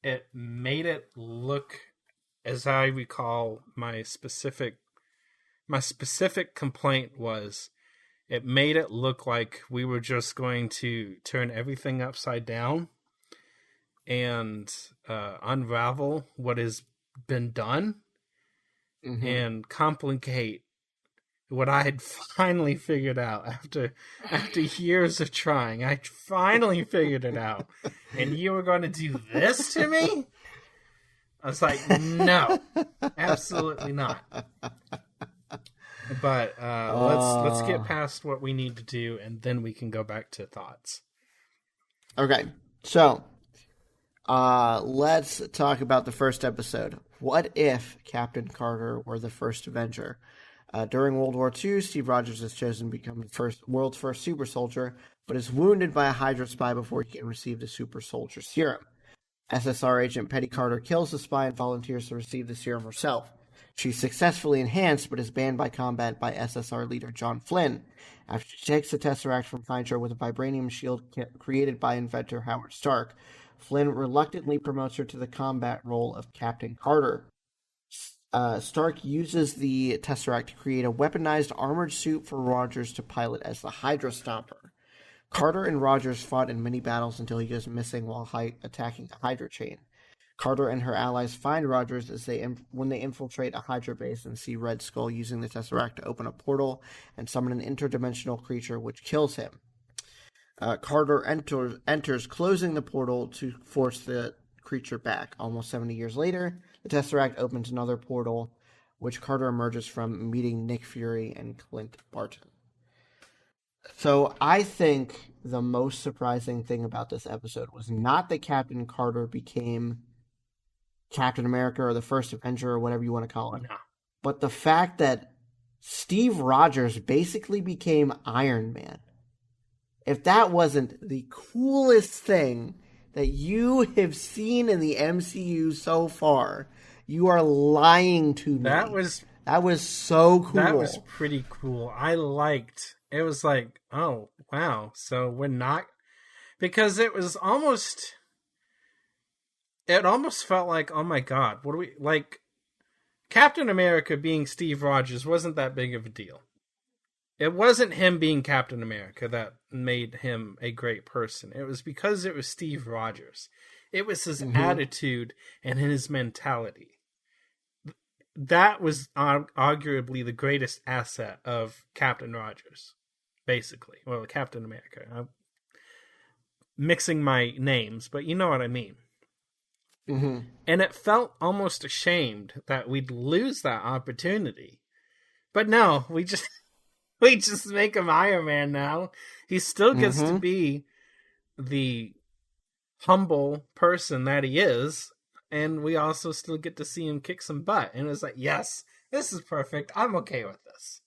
It made it look, as I recall, my specific complaint was, it made it look like we were just going to turn everything upside down and unravel what has been done and complicate what I had finally figured out after years of trying. I finally figured it out. And you were going to do this to me? I was like, no, absolutely not. But let's get past what we need to do, and then we can go back to thoughts. Okay, so let's talk about the first episode. What if Captain Carter were the first Avenger? During World War II, Steve Rogers is chosen to become the world's first super soldier, but is wounded by a Hydra spy before he can receive the super soldier serum. SSR agent Peggy Carter kills the spy and volunteers to receive the serum herself. She's successfully enhanced, but is banned by combat by SSR leader John Flynn after she takes the Tesseract from Hydra with a vibranium shield created by inventor Howard Stark. Flynn reluctantly promotes her to the combat role of Captain Carter. Stark uses the Tesseract to create a weaponized armored suit for Rogers to pilot as the Hydra Stomper. Carter and Rogers fought in many battles until he goes missing while attacking the Hydra chain. Carter and her allies find Rogers when they infiltrate a Hydra base and see Red Skull using the Tesseract to open a portal and summon an interdimensional creature which kills him. Carter enters, closing the portal to force the creature back. Almost 70 years later, the Tesseract opens another portal, which Carter emerges from, meeting Nick Fury and Clint Barton. So I think the most surprising thing about this episode was not that Captain Carter became Captain America or the first Avenger or whatever you want to call it, but the fact that Steve Rogers basically became Iron Man. If that wasn't the coolest thing that you have seen in the MCU so far, you are lying to me. That was so cool. That was pretty cool. It was like, oh, wow. So we're not... Because it almost felt like, oh my God, what do we... Like, Captain America being Steve Rogers wasn't that big of a deal. It wasn't him being Captain America that made him a great person. It was because it was Steve Rogers. It was his attitude and his mentality. That was arguably the greatest asset of Captain Rogers, basically. Well, Captain America. I'm mixing my names, but you know what I mean. Mm-hmm. And it felt almost ashamed that we'd lose that opportunity. But no, we just make him Iron Man now. He still gets to be the humble person that he is, and we also still get to see him kick some butt. And it's like, yes, This is perfect. I'm okay with this.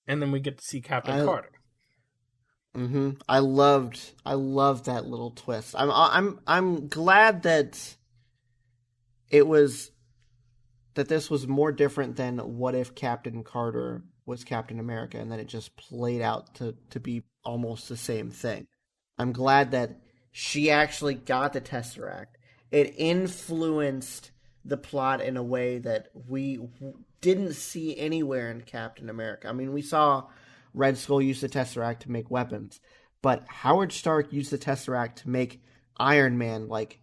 And then we get to see Captain I Carter. I loved that little twist. I'm glad that it was that this was more different than what if Captain Carter was Captain America, and then it just played out to be almost the same thing. I'm glad that she actually got the Tesseract. It influenced the plot in a way that we didn't see anywhere in Captain America. I mean, we saw Red Skull use the Tesseract to make weapons, but Howard Stark used the Tesseract to make Iron Man like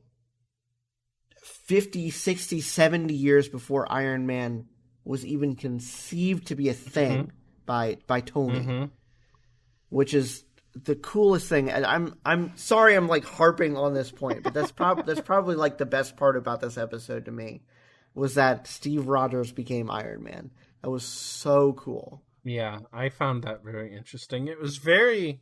50, 60, 70 years before Iron Man was even conceived to be a thing by Tony, which is the coolest thing. And I'm sorry I'm like harping on this point, but that's probably like the best part about this episode to me was that Steve Rogers became Iron Man. That was so cool. Yeah, I found that very interesting. It was very...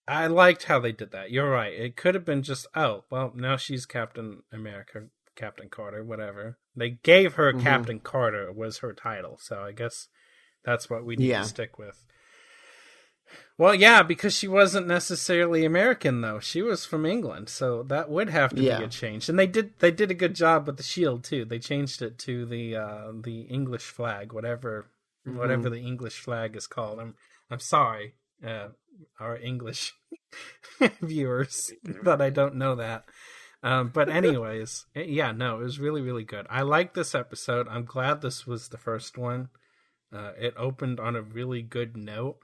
I liked how they did that. You're right. It could have been just, oh, well, now she's Captain America, Captain Carter, whatever. They gave her Captain Carter was her title, so I guess that's what we need to stick with. Well, yeah, because she wasn't necessarily American, though. She was from England, so that would have to be a change. And they did a good job with the shield, too. They changed it to the English flag, whatever the English flag is called. I'm sorry, our English viewers, that I don't know that. But anyways, yeah, no, it was really, really good. I like this episode. I'm glad this was the first one. It opened on a really good note.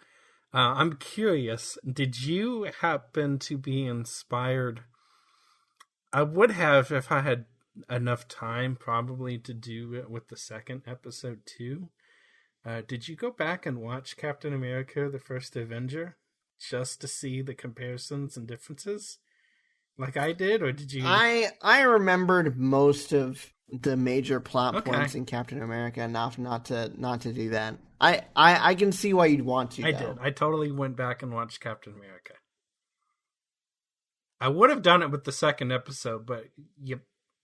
I'm curious, did you happen to be inspired? I would have if I had enough time probably to do it with the second episode too. Did you go back and watch Captain America, the First Avenger, just to see the comparisons and differences like I did, or did you? I remembered most of the major plot points in Captain America enough not to do that. I can see why you'd want to. I did. I totally went back and watched Captain America. I would have done it with the second episode, but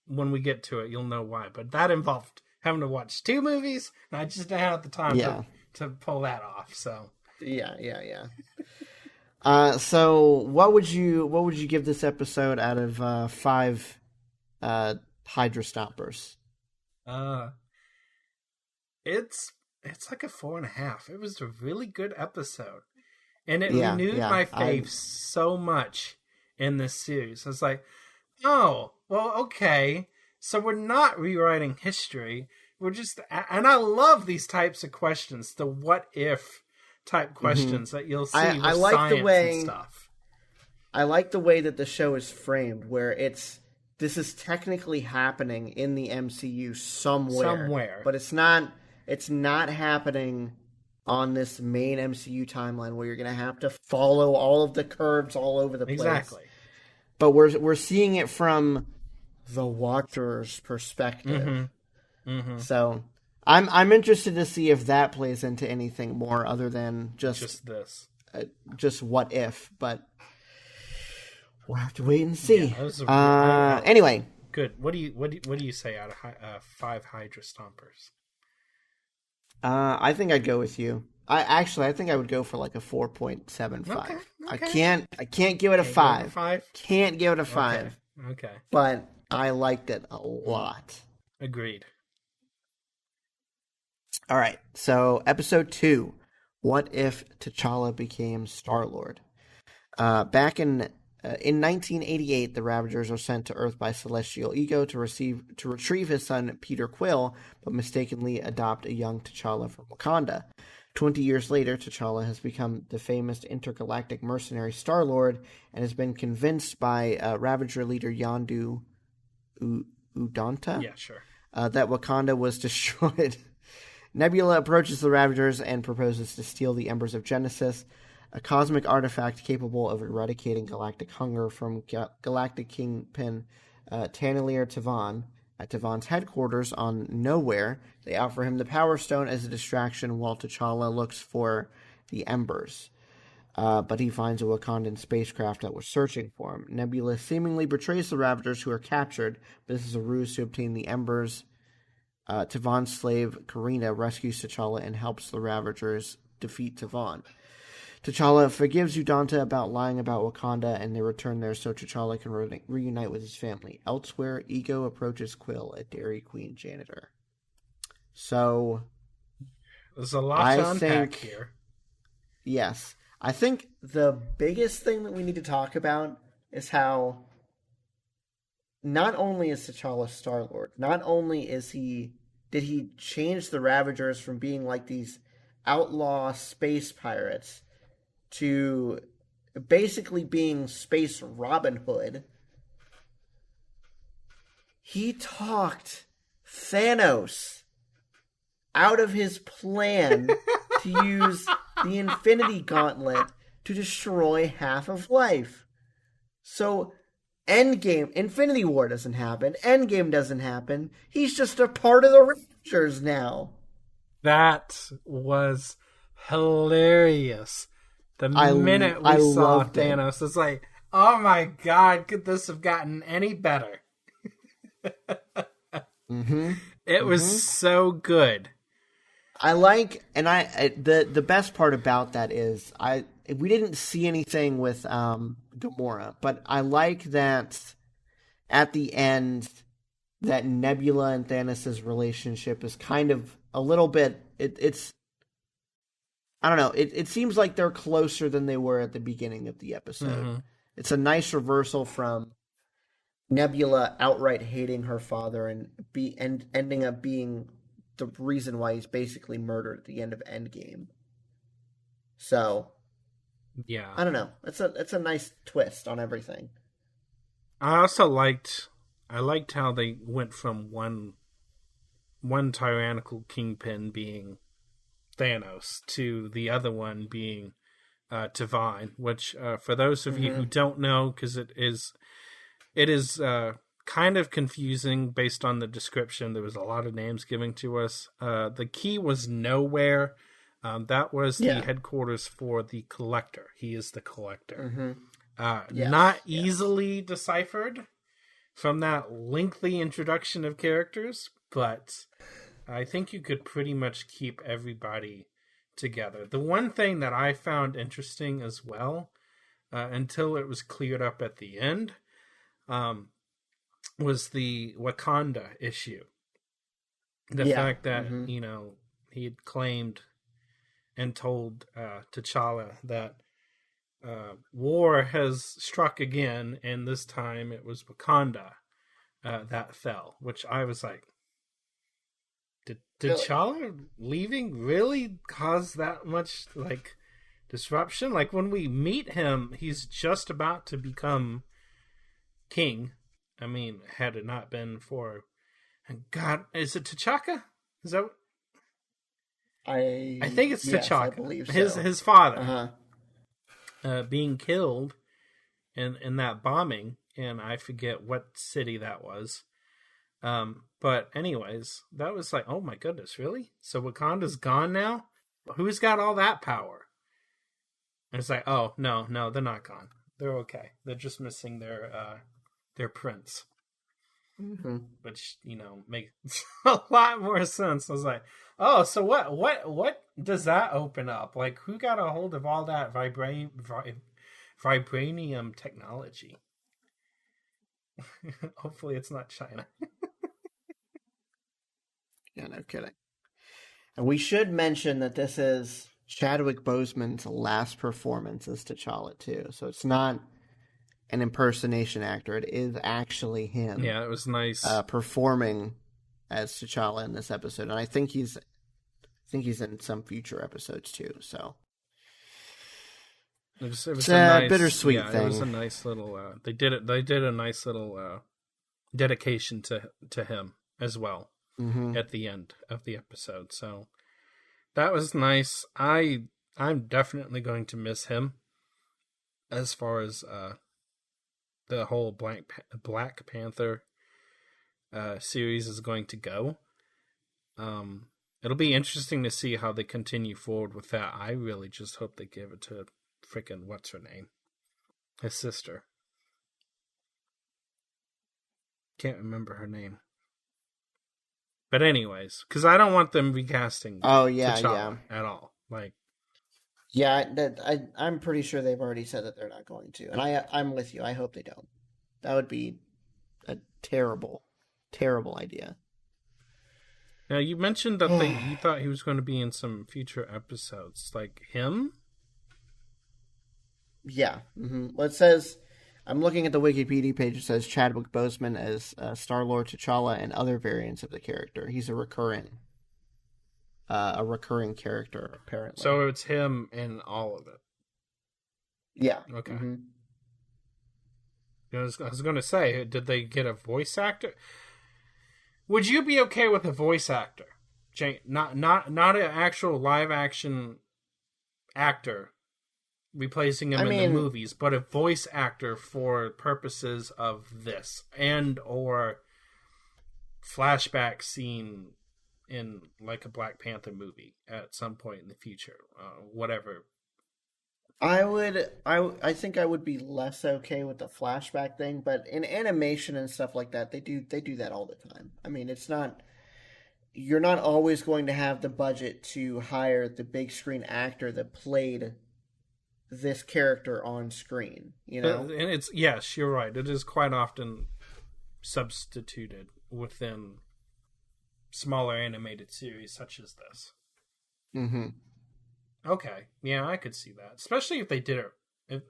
when we get to it, you'll know why. But that involved having to watch two movies, and I just didn't have the time to pull that off. So yeah. So what would you give this episode out of 5 Hydra Stompers? It's like a 4.5. It was a really good episode, and it renewed my faith so much in this series. I was like, oh, well, okay, so we're not rewriting history. We're just, and I love these types of questions, the what if type questions that you'll see with I like science the way, and stuff. I like the way that the show is framed, where this is technically happening in the MCU somewhere, but it's not happening on this main MCU timeline where you're going to have to follow all of the curves all over the place. Exactly. But we're seeing it from the Watcher's perspective. So I'm interested to see if that plays into anything more other than just this, just what if. But we'll have to wait and see. Yeah, anyway, good. What do you say out of 5 Hydra Stompers? I think I'd go with you. I think I would go for like a 4.75. Okay. I can't give it a 5. Can't give it a 5. Okay. But I liked it a lot. Agreed. All right. So episode 2, what if T'Challa became Star-Lord? Back in 1988, the Ravagers are sent to Earth by Celestial Ego to retrieve his son Peter Quill, but mistakenly adopt a young T'Challa from Wakanda. 20 years later, T'Challa has become the famous intergalactic mercenary Star-Lord and has been convinced by Ravager leader Yondu Udonta that Wakanda was destroyed. Nebula approaches the Ravagers and proposes to steal the Embers of Genesis, a cosmic artifact capable of eradicating galactic hunger, from Galactic Kingpin Tanelier Tivan. At Tivan's headquarters on Nowhere, they offer him the Power Stone as a distraction while T'Challa looks for the Embers. But he finds a Wakandan spacecraft that was searching for him. Nebula seemingly betrays the Ravagers who are captured, but this is a ruse to obtain the Embers Tavon's slave, Karina, rescues T'Challa and helps the Ravagers defeat Tavon. T'Challa forgives Udonta about lying about Wakanda, and they return there so T'Challa can reunite with his family. Elsewhere, Ego approaches Quill, a Dairy Queen janitor. So, there's a lot to unpack here. Yes. I think the biggest thing that we need to talk about is how not only is T'Challa Star-Lord, not only did he change the Ravagers from being like these outlaw space pirates to basically being space Robin Hood. He talked Thanos out of his plan to use the Infinity Gauntlet to destroy half of life. So, Endgame, Infinity War doesn't happen. Endgame doesn't happen. He's just a part of the Rangers now. That was hilarious. The minute we saw Thanos, it's like, oh my god, could this have gotten any better? It was so good. The best part about that is we didn't see anything with Gamora, but I like that at the end that Nebula and Thanos' relationship is kind of a little bit it's I don't know, it seems like they're closer than they were at the beginning of the episode. It's a nice reversal from Nebula outright hating her father and ending up being the reason why he's basically murdered at the end of Endgame. So, yeah, I don't know. It's a nice twist on everything. I also liked how they went from one tyrannical kingpin being Thanos to the other one being Tavon, which for those of you who don't know, because it is kind of confusing based on the description. There was a lot of names given to us. The key was nowhere. That was the headquarters for the Collector. He is the Collector. Not easily deciphered from that lengthy introduction of characters, but I think you could pretty much keep everybody together. The one thing that I found interesting as well, until it was cleared up at the end, was the Wakanda issue. The fact that, he had claimed and told T'Challa that war has struck again, and this time it was Wakanda that fell, which I was like, did T'Challa leaving really cause that much, disruption? Like, when we meet him, he's just about to become king. I mean, had it not been for... God, is it T'Chaka? Is that... I think it's T'Chaka. I believe so. His father being killed in that bombing, and I forget what city that was. But anyways, that was like, oh my goodness, really? So Wakanda's gone now? Who's got all that power? And it's like, oh, no, they're not gone. They're okay. They're just missing their prince. Which, makes a lot more sense. I was like, oh, so what does that open up? Like, who got a hold of all that vibranium technology? Hopefully it's not China. Yeah, no kidding. And we should mention that this is Chadwick Boseman's last performance as T'Challa, too. So it's not an impersonation actor. It is actually him. Yeah, it was nice. Performing as T'Challa in this episode. And I think he's in some future episodes, too. So it was it's a nice, bittersweet thing. It was a nice little... They did a nice little dedication to him as well at the end of the episode. So that was nice. I'm definitely going to miss him as far as the whole Black Panther series is going to go. It'll be interesting to see how they continue forward with that. I really just hope they give it to frickin' what's her name? His sister. Can't remember her name. But anyways, because I don't want them recasting T'Challa at all. Like, I'm pretty sure they've already said that they're not going to, and I'm with you. I hope they don't. That would be a terrible, terrible idea. Now, you mentioned that you thought he was going to be in some future episodes. Like him? Yeah. Mm-hmm. Well, it says, I'm looking at the Wikipedia page. It says Chadwick Boseman as Star-Lord, T'Challa, and other variants of the character. He's a recurring character, apparently. So it's him in all of it? Yeah. Okay. Mm-hmm. I was going to say, did they get a voice actor? Would you be okay with a voice actor? Not an actual live action actor replacing him in the movies, but a voice actor for purposes of this and or flashback scene in like a Black Panther movie at some point in the future, whatever. I think I would be less okay with the flashback thing, but in animation and stuff like that, they do that all the time. I mean, you're not always going to have the budget to hire the big screen actor that played this character on screen, you know? And yes, you're right. It is quite often substituted within smaller animated series such as this. Mm-hmm. Okay, yeah, I could see that, especially if they did it.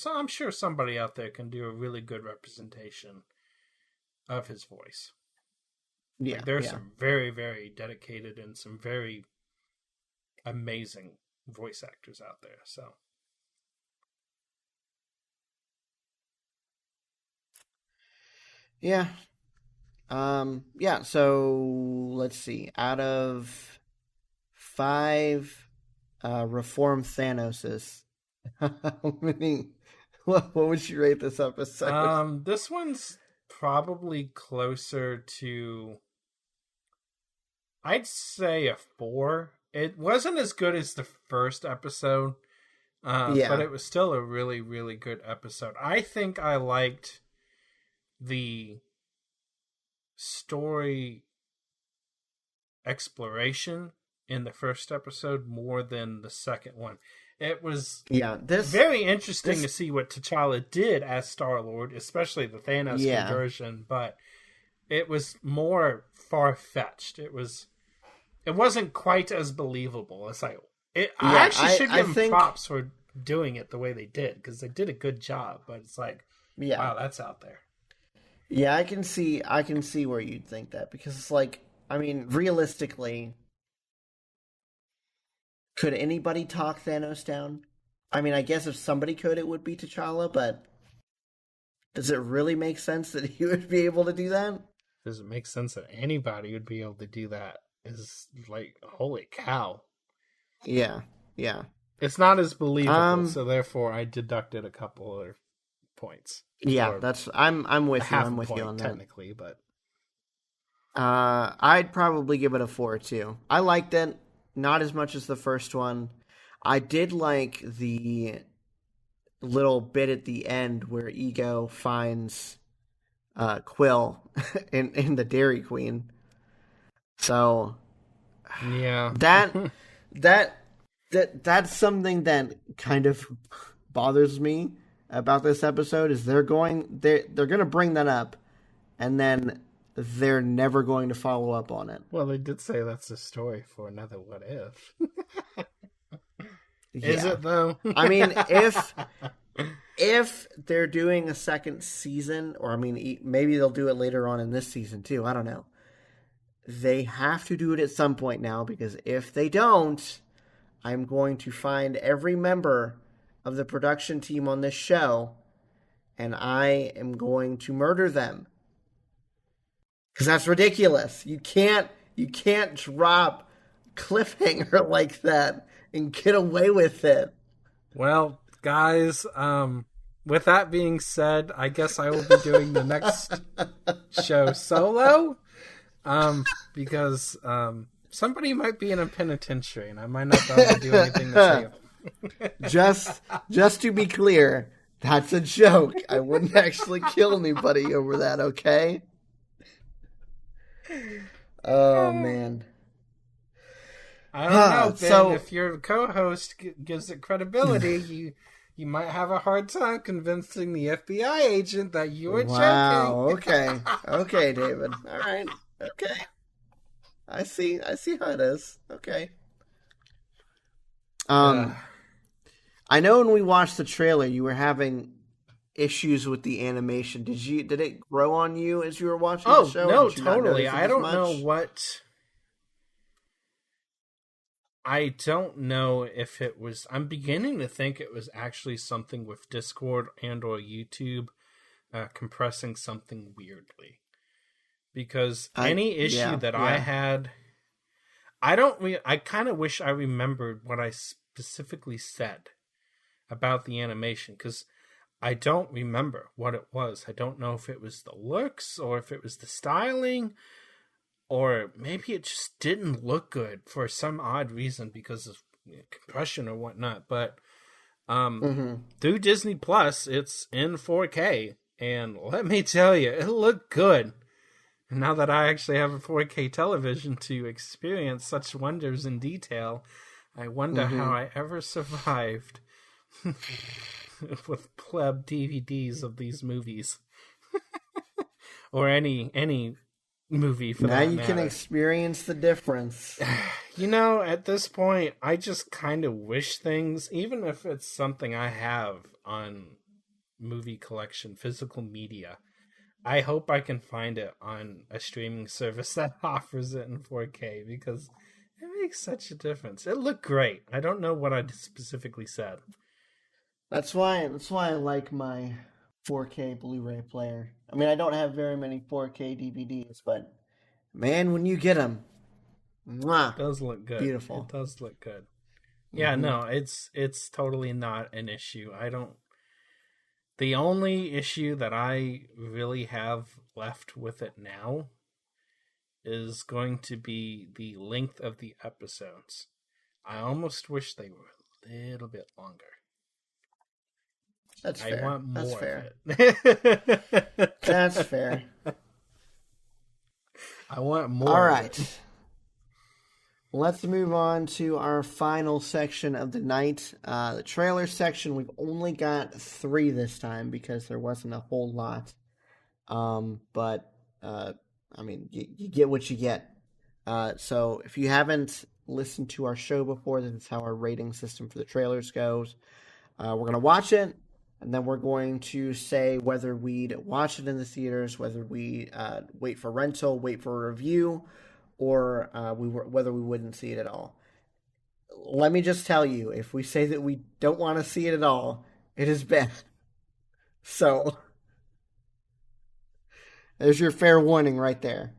I'm sure somebody out there can do a really good representation of his voice. Yeah, like, there's some very, very dedicated and some very amazing voice actors out there. So, yeah, So let's see. Out of 5. Reform Thanoses. How many? What would you rate this episode? This one's probably closer to, I'd say, a 4. It wasn't as good as the first episode, but it was still a really, really good episode. I think I liked the story exploration in the first episode more than the second one. It was very interesting to see what T'Challa did as Star-Lord, especially the Thanos conversion, but it was more far-fetched. It wasn't quite as believable as I actually should give them props for doing it the way they did, because they did a good job, but it's like, wow, that's out there. Yeah, I can see where you'd think that, because it's like, I mean, realistically, could anybody talk Thanos down? I mean, I guess if somebody could, it would be T'Challa, but does it really make sense that he would be able to do that? Does it make sense that anybody would be able to do that? Is like, holy cow. Yeah. It's not as believable, so therefore I deducted a couple of points. Yeah, I'm with you. I'm with you on that. Technically, but I'd probably give it a 4 too. I liked it. Not as much as the first one. I did like the little bit at the end where Ego finds Quill in the Dairy Queen. So yeah, that's something that kind of bothers me about this episode. Is they're going to bring that up, and then they're never going to follow up on it. Well, they did say that's a story for another What If. Is it, though? I mean, if they're doing a second season, or I mean, maybe they'll do it later on in this season, too. I don't know. They have to do it at some point now, because if they don't, I'm going to find every member of the production team on this show, and I am going to murder them. Because that's ridiculous. You can't drop cliffhanger like that and get away with it. Well, guys, with that being said, I guess I will be doing the next show solo. Because somebody might be in a penitentiary and I might not be able to do anything to save them. Just to be clear, that's a joke. I wouldn't actually kill anybody over that, okay? Oh man. I don't know, Ben. So If your co-host gives it credibility, you might have a hard time convincing the FBI agent that you were wow. joking. Okay. Okay, David. All right. Okay. I see how it is. Okay. I know when we watched the trailer, you were having issues with the animation. Did it grow on you as you were watching the show? No, Did you not totally. notice it I as don't much? know what. I don't know if it was. I'm beginning to think it was actually something with Discord and or YouTube compressing something weirdly. Because any issue that I had, I kind of wish I remembered what I specifically said about the animation, because I don't remember what it was. I don't know if it was the looks or if it was the styling, or maybe it just didn't look good for some odd reason because of compression or whatnot. But through Disney Plus, it's in 4K, and let me tell you, it looked good. Now that I actually have a 4K television to experience such wonders in detail, I wonder how I ever survived with pleb DVDs of these movies. Or any movie for now that you matter. can experience the difference. At this point, I just kind of wish things, even if it's something I have on movie collection, physical media, I hope I can find it on a streaming service that offers it in 4K, because it makes such a difference. It looked great. I don't know what I specifically said. That's why I like my 4K Blu-ray player. I mean, I don't have very many 4K DVDs, but man, when you get them, mwah, it does look good. Beautiful. It does look good. Yeah, no, it's totally not an issue. The only issue that I really have left with it now is going to be the length of the episodes. I almost wish they were a little bit longer. That's fair. I want more That's fair. of it. That's fair. I want more. All right. Let's move on to our final section of the night. The trailer section. We've only got 3 this time because there wasn't a whole lot. But I mean, you get what you get. So if you haven't listened to our show before, this is how our rating system for the trailers goes. We're going to watch it, and then we're going to say whether we'd watch it in the theaters, whether we wait for rental, wait for a review, or whether we wouldn't see it at all. Let me just tell you, if we say that we don't want to see it at all, it is bad. So, there's your fair warning right there.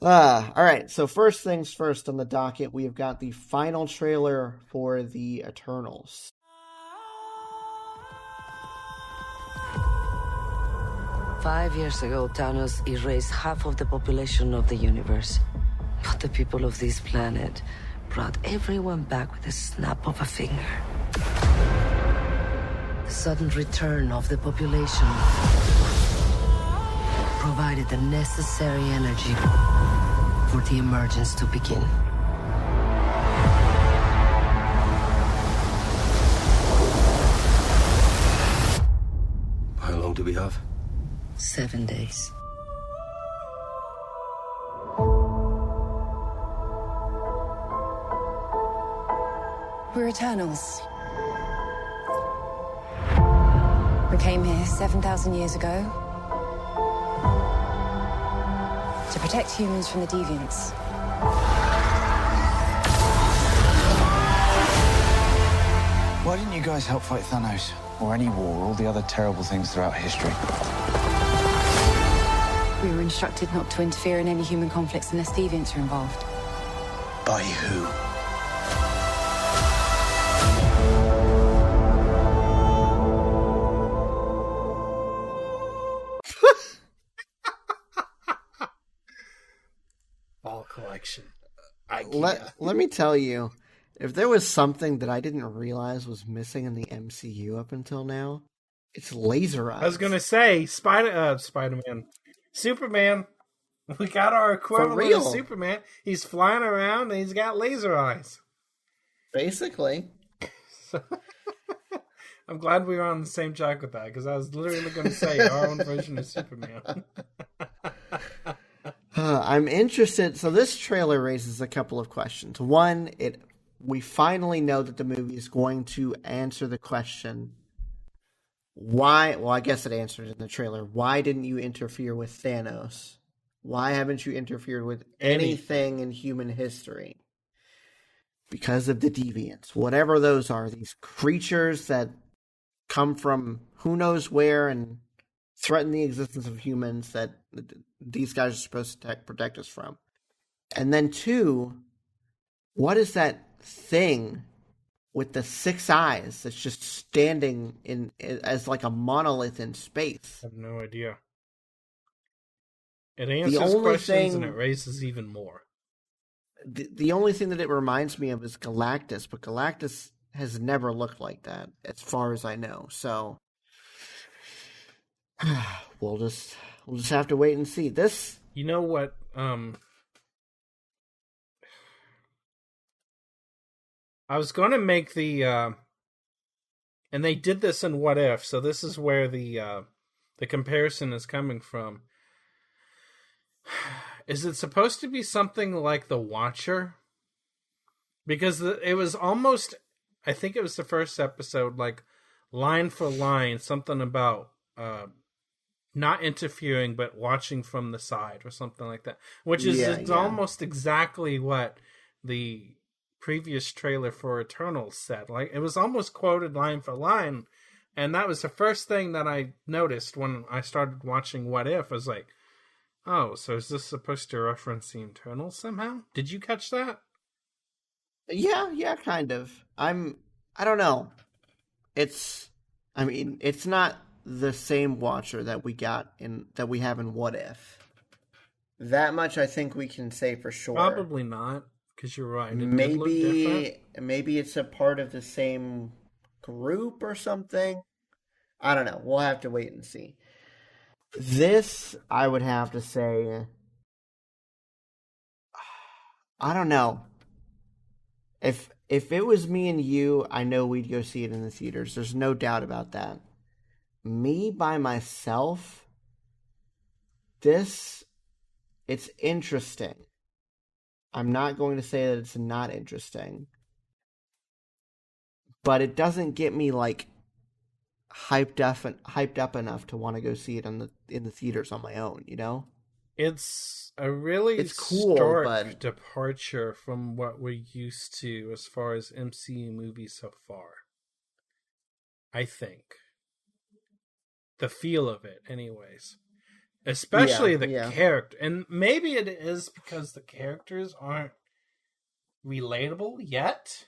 All right, so first things first on the docket, we have got the final trailer for The Eternals. Five years ago, Thanos erased half of the population of the universe. But the people of this planet brought everyone back with a snap of a finger. The sudden return of the population provided the necessary energy for the emergence to begin. How long do we have? 7 days. We're Eternals. We came here 7,000 years ago to protect humans from the deviants. Why didn't you guys help fight Thanos? Or any war, or all the other terrible things throughout history? We were instructed not to interfere in any human conflicts unless deviants are involved. By who? Ball collection. Let me tell you, if there was something that I didn't realize was missing in the MCU up until now, it's laser eyes. I was gonna say Spider-Man, Superman. We got our equivalent real. of Superman. He's flying around and he's got laser eyes. Basically. So, I'm glad we were on the same track with that, because I was literally going to say our own version of Superman. I'm interested. So this trailer raises a couple of questions. One, we finally know that the movie is going to answer the question, why? Well, I guess it answered in the trailer. Why didn't you interfere with Thanos? Why haven't you interfered with anything in human history? Because of the deviants, whatever those are, these creatures that come from who knows where and threaten the existence of humans that these guys are supposed to protect us from. And then two, what is that thing with the 6 eyes that's just standing in as like a monolith in space? I have no idea. It answers questions and it raises even more. The only thing that it reminds me of is Galactus, but Galactus has never looked like that, as far as I know. So we'll just have to wait and see. This, you know what? I was going to make the, and they did this in What If, so this is where the comparison is coming from. Is it supposed to be something like The Watcher? Because it was almost, I think it was the first episode, like line for line, something about not interfering but watching from the side or something like that. Which is almost exactly what the previous trailer for Eternals said. Like, it was almost quoted line for line, and that was the first thing that I noticed when I started watching What If. I was like, oh, so is this supposed to reference the Eternals somehow? Did you catch that? Yeah, kind of. I don't know. It's not the same Watcher that we have in What If. That much I think we can say for sure. Probably not, because you're right. Maybe it's a part of the same group or something. I don't know. We'll have to wait and see. This, I would have to say, I don't know. If it was me and you, I know we'd go see it in the theaters. There's no doubt about that. Me by myself, it's interesting. I'm not going to say that it's not interesting. But it doesn't get me like hyped up enough to want to go see it in the theaters on my own, you know? It's a really cool, stark departure from what we're used to as far as MCU movies so far. I think. The feel of it, anyways. Especially the character. And maybe it is because the characters aren't relatable yet.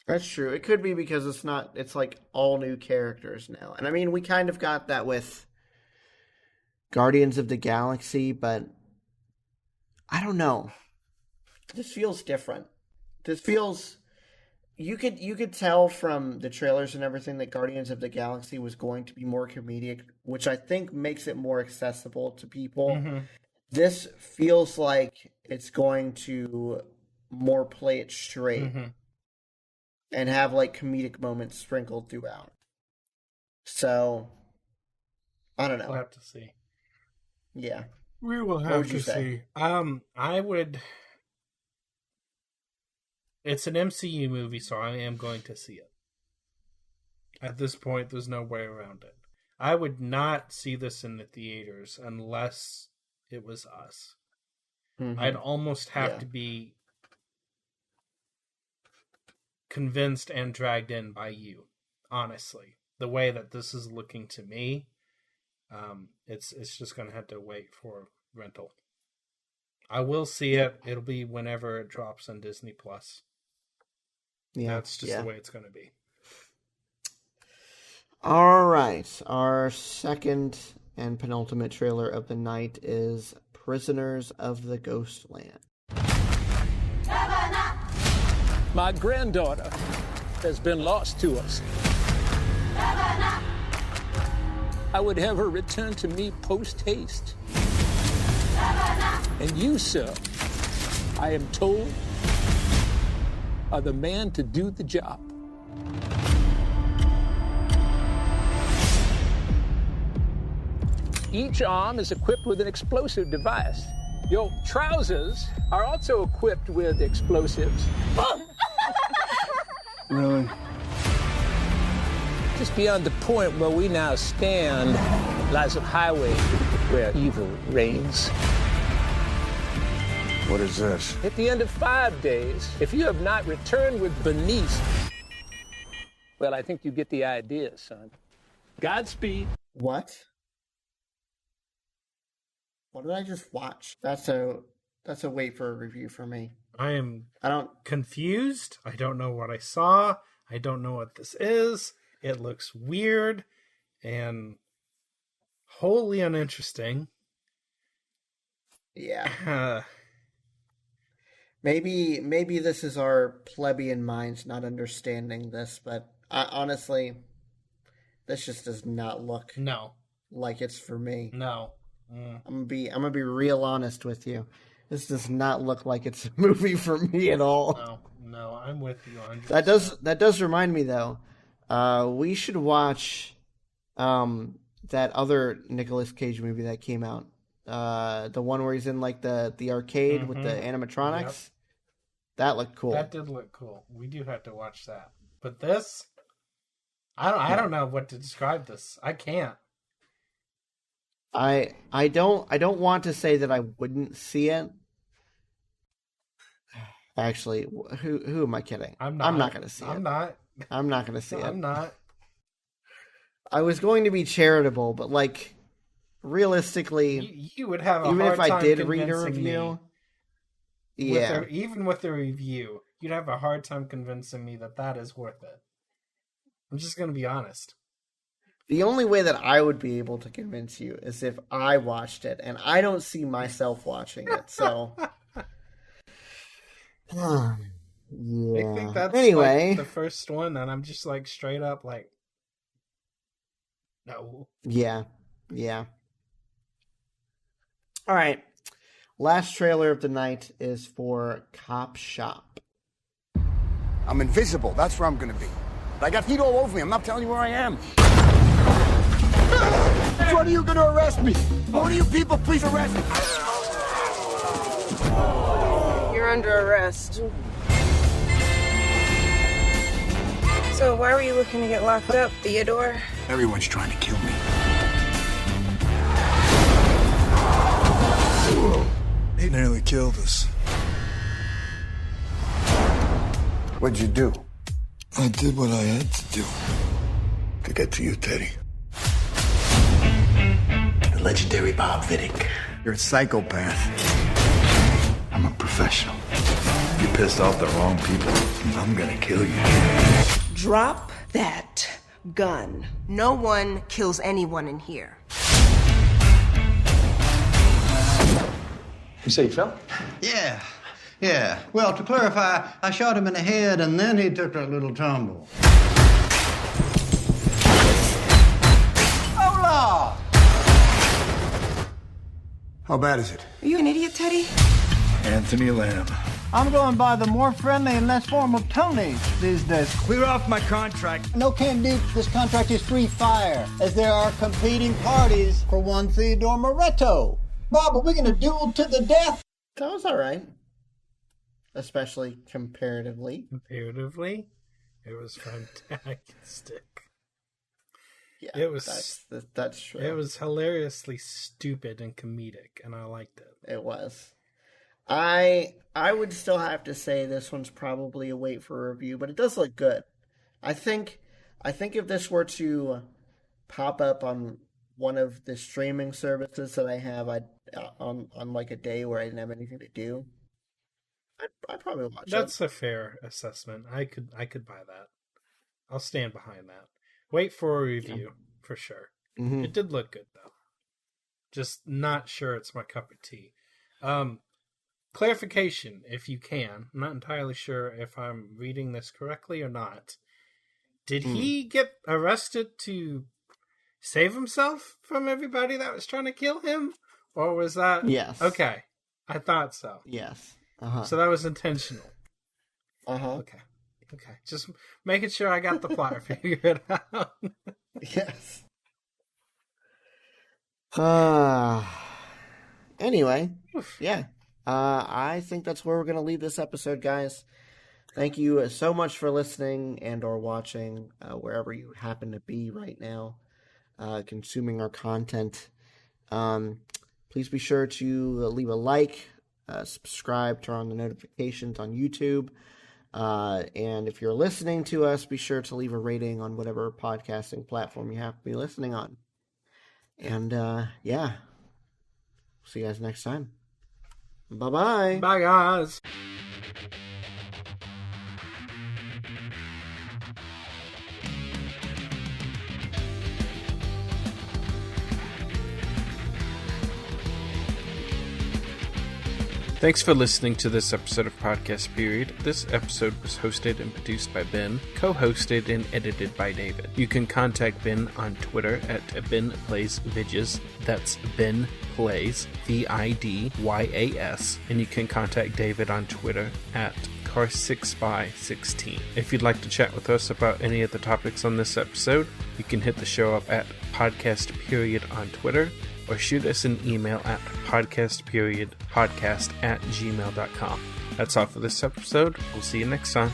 That's true. It could be because it's like all new characters now. And I mean, we kind of got that with Guardians of the Galaxy, but I don't know. This feels different. This feels, you could tell from the trailers and everything that Guardians of the Galaxy was going to be more comedic, which I think makes it more accessible to people. Mm-hmm. This feels like it's going to more play it straight. Mm-hmm. And have, like, comedic moments sprinkled throughout. So, I don't know. We'll have to see. Yeah. We will have to see. I would... It's an MCU movie, so I am going to see it. At this point, there's no way around it. I would not see this in the theaters unless it was us. Mm-hmm. I'd almost have to be convinced and dragged in by you, honestly. The way that this is looking to me, it's just going to have to wait for rental. I will see it. It'll be whenever it drops on Disney Plus. Yeah, that's just the way it's going to be. All right, our second and penultimate trailer of the night is Prisoners of the Ghostland. My granddaughter has been lost to us. I would have her return to me post-haste. And you, sir, I am told, are the man to do the job. Each arm is equipped with an explosive device. Your trousers are also equipped with explosives. Really? Just beyond the point where we now stand lies a highway where evil reigns. What is this? At the end of 5 days, if you have not returned with Bernice, well, I think you get the idea, son. Godspeed. What? What did I just watch? That's a wait for a review for me. I don't confused. I don't know what I saw. I don't know what this is. It looks weird and wholly uninteresting. Yeah. Maybe this is our plebeian minds not understanding this, but honestly, this just does not look like it's for me. No. I'm gonna be real honest with you. This does not look like it's a movie for me at all. No, I'm with you. 100%. That does remind me though. We should watch that other Nicolas Cage movie that came out. The one where he's in like the arcade with the animatronics. Yep. That looked cool. That did look cool. We do have to watch that. But this, I don't know what to describe this. I can't. I don't want to say that I wouldn't see it. Actually, who am I kidding? I'm not going to see it. I'm not going to see it. I'm not. I was going to be charitable, but like realistically, you would have a even hard if I time did read a review. Even with the review, you'd have a hard time convincing me that is worth it. I'm just going to be honest. The only way that I would be able to convince you is if I watched it, and I don't see myself watching it, so... yeah. I think that's anyway, like the first one, and I'm just like straight up like, no. Yeah. All right. Last trailer of the night is for Cop Shop. I'm invisible. That's where I'm going to be. But I got heat all over me. I'm not telling you where I am. When are you going to arrest me? One of you people, please arrest me. You're under arrest. So why were you looking to get locked up, Theodore? Everyone's trying to kill me. He nearly killed us. What'd you do? I did what I had to do. To get to you, Teddy. The legendary Bob Vidic. You're a psychopath. I'm a professional. You pissed off the wrong people. I'm gonna kill you. Drop that gun. No one kills anyone in here. You say you fell? Yeah. Well, to clarify, I shot him in the head and then he took a little tumble. Hola! How bad is it? Are you an idiot, Teddy? Anthony Lamb. I'm going by the more friendly and less formal Tony these days. Clear off my contract. No can do. This contract is free fire, as there are competing parties for one Theodore Moretto. Bob, are we going to duel to the death? That was all right. Especially comparatively. Comparatively, it was fantastic. Yeah, it was. That's true. It was hilariously stupid and comedic, and I liked it. It was. I would still have to say this one's probably a wait for a review, but it does look good. I think if this were to pop up on one of the streaming services that I have, on like a day where I didn't have anything to do, I'd probably watch it. That's a fair assessment. I could buy that. I'll stand behind that. Wait for a review for sure. Mm-hmm. It did look good though. Just not sure it's my cup of tea. Clarification, if you can. I'm not entirely sure if I'm reading this correctly or not. Did he get arrested to save himself from everybody that was trying to kill him? What was that? Yes. Okay. I thought so. Yes. Uh-huh. So that was intentional. Uh-huh. Okay. Just making sure I got the plot figured out. Yes. Anyway, yeah. I think that's where we're going to leave this episode, guys. Thank you so much for listening and or watching wherever you happen to be right now, consuming our content. Please be sure to leave a like, subscribe, turn on the notifications on YouTube. And if you're listening to us, be sure to leave a rating on whatever podcasting platform you have to be listening on. And, yeah. See you guys next time. Bye-bye. Bye, guys. Thanks for listening to this episode of Podcast Period. This episode was hosted and produced by Ben, co-hosted and edited by David. You can contact Ben on Twitter at BenPlaysVidges. That's Ben Plays, VIDYAS. And you can contact David on Twitter at Car6by16. If you'd like to chat with us about any of the topics on this episode, you can hit the show up at Podcast Period on Twitter, or shoot us an email at podcastperiodpodcast@gmail.com. That's all for this episode. We'll see you next time.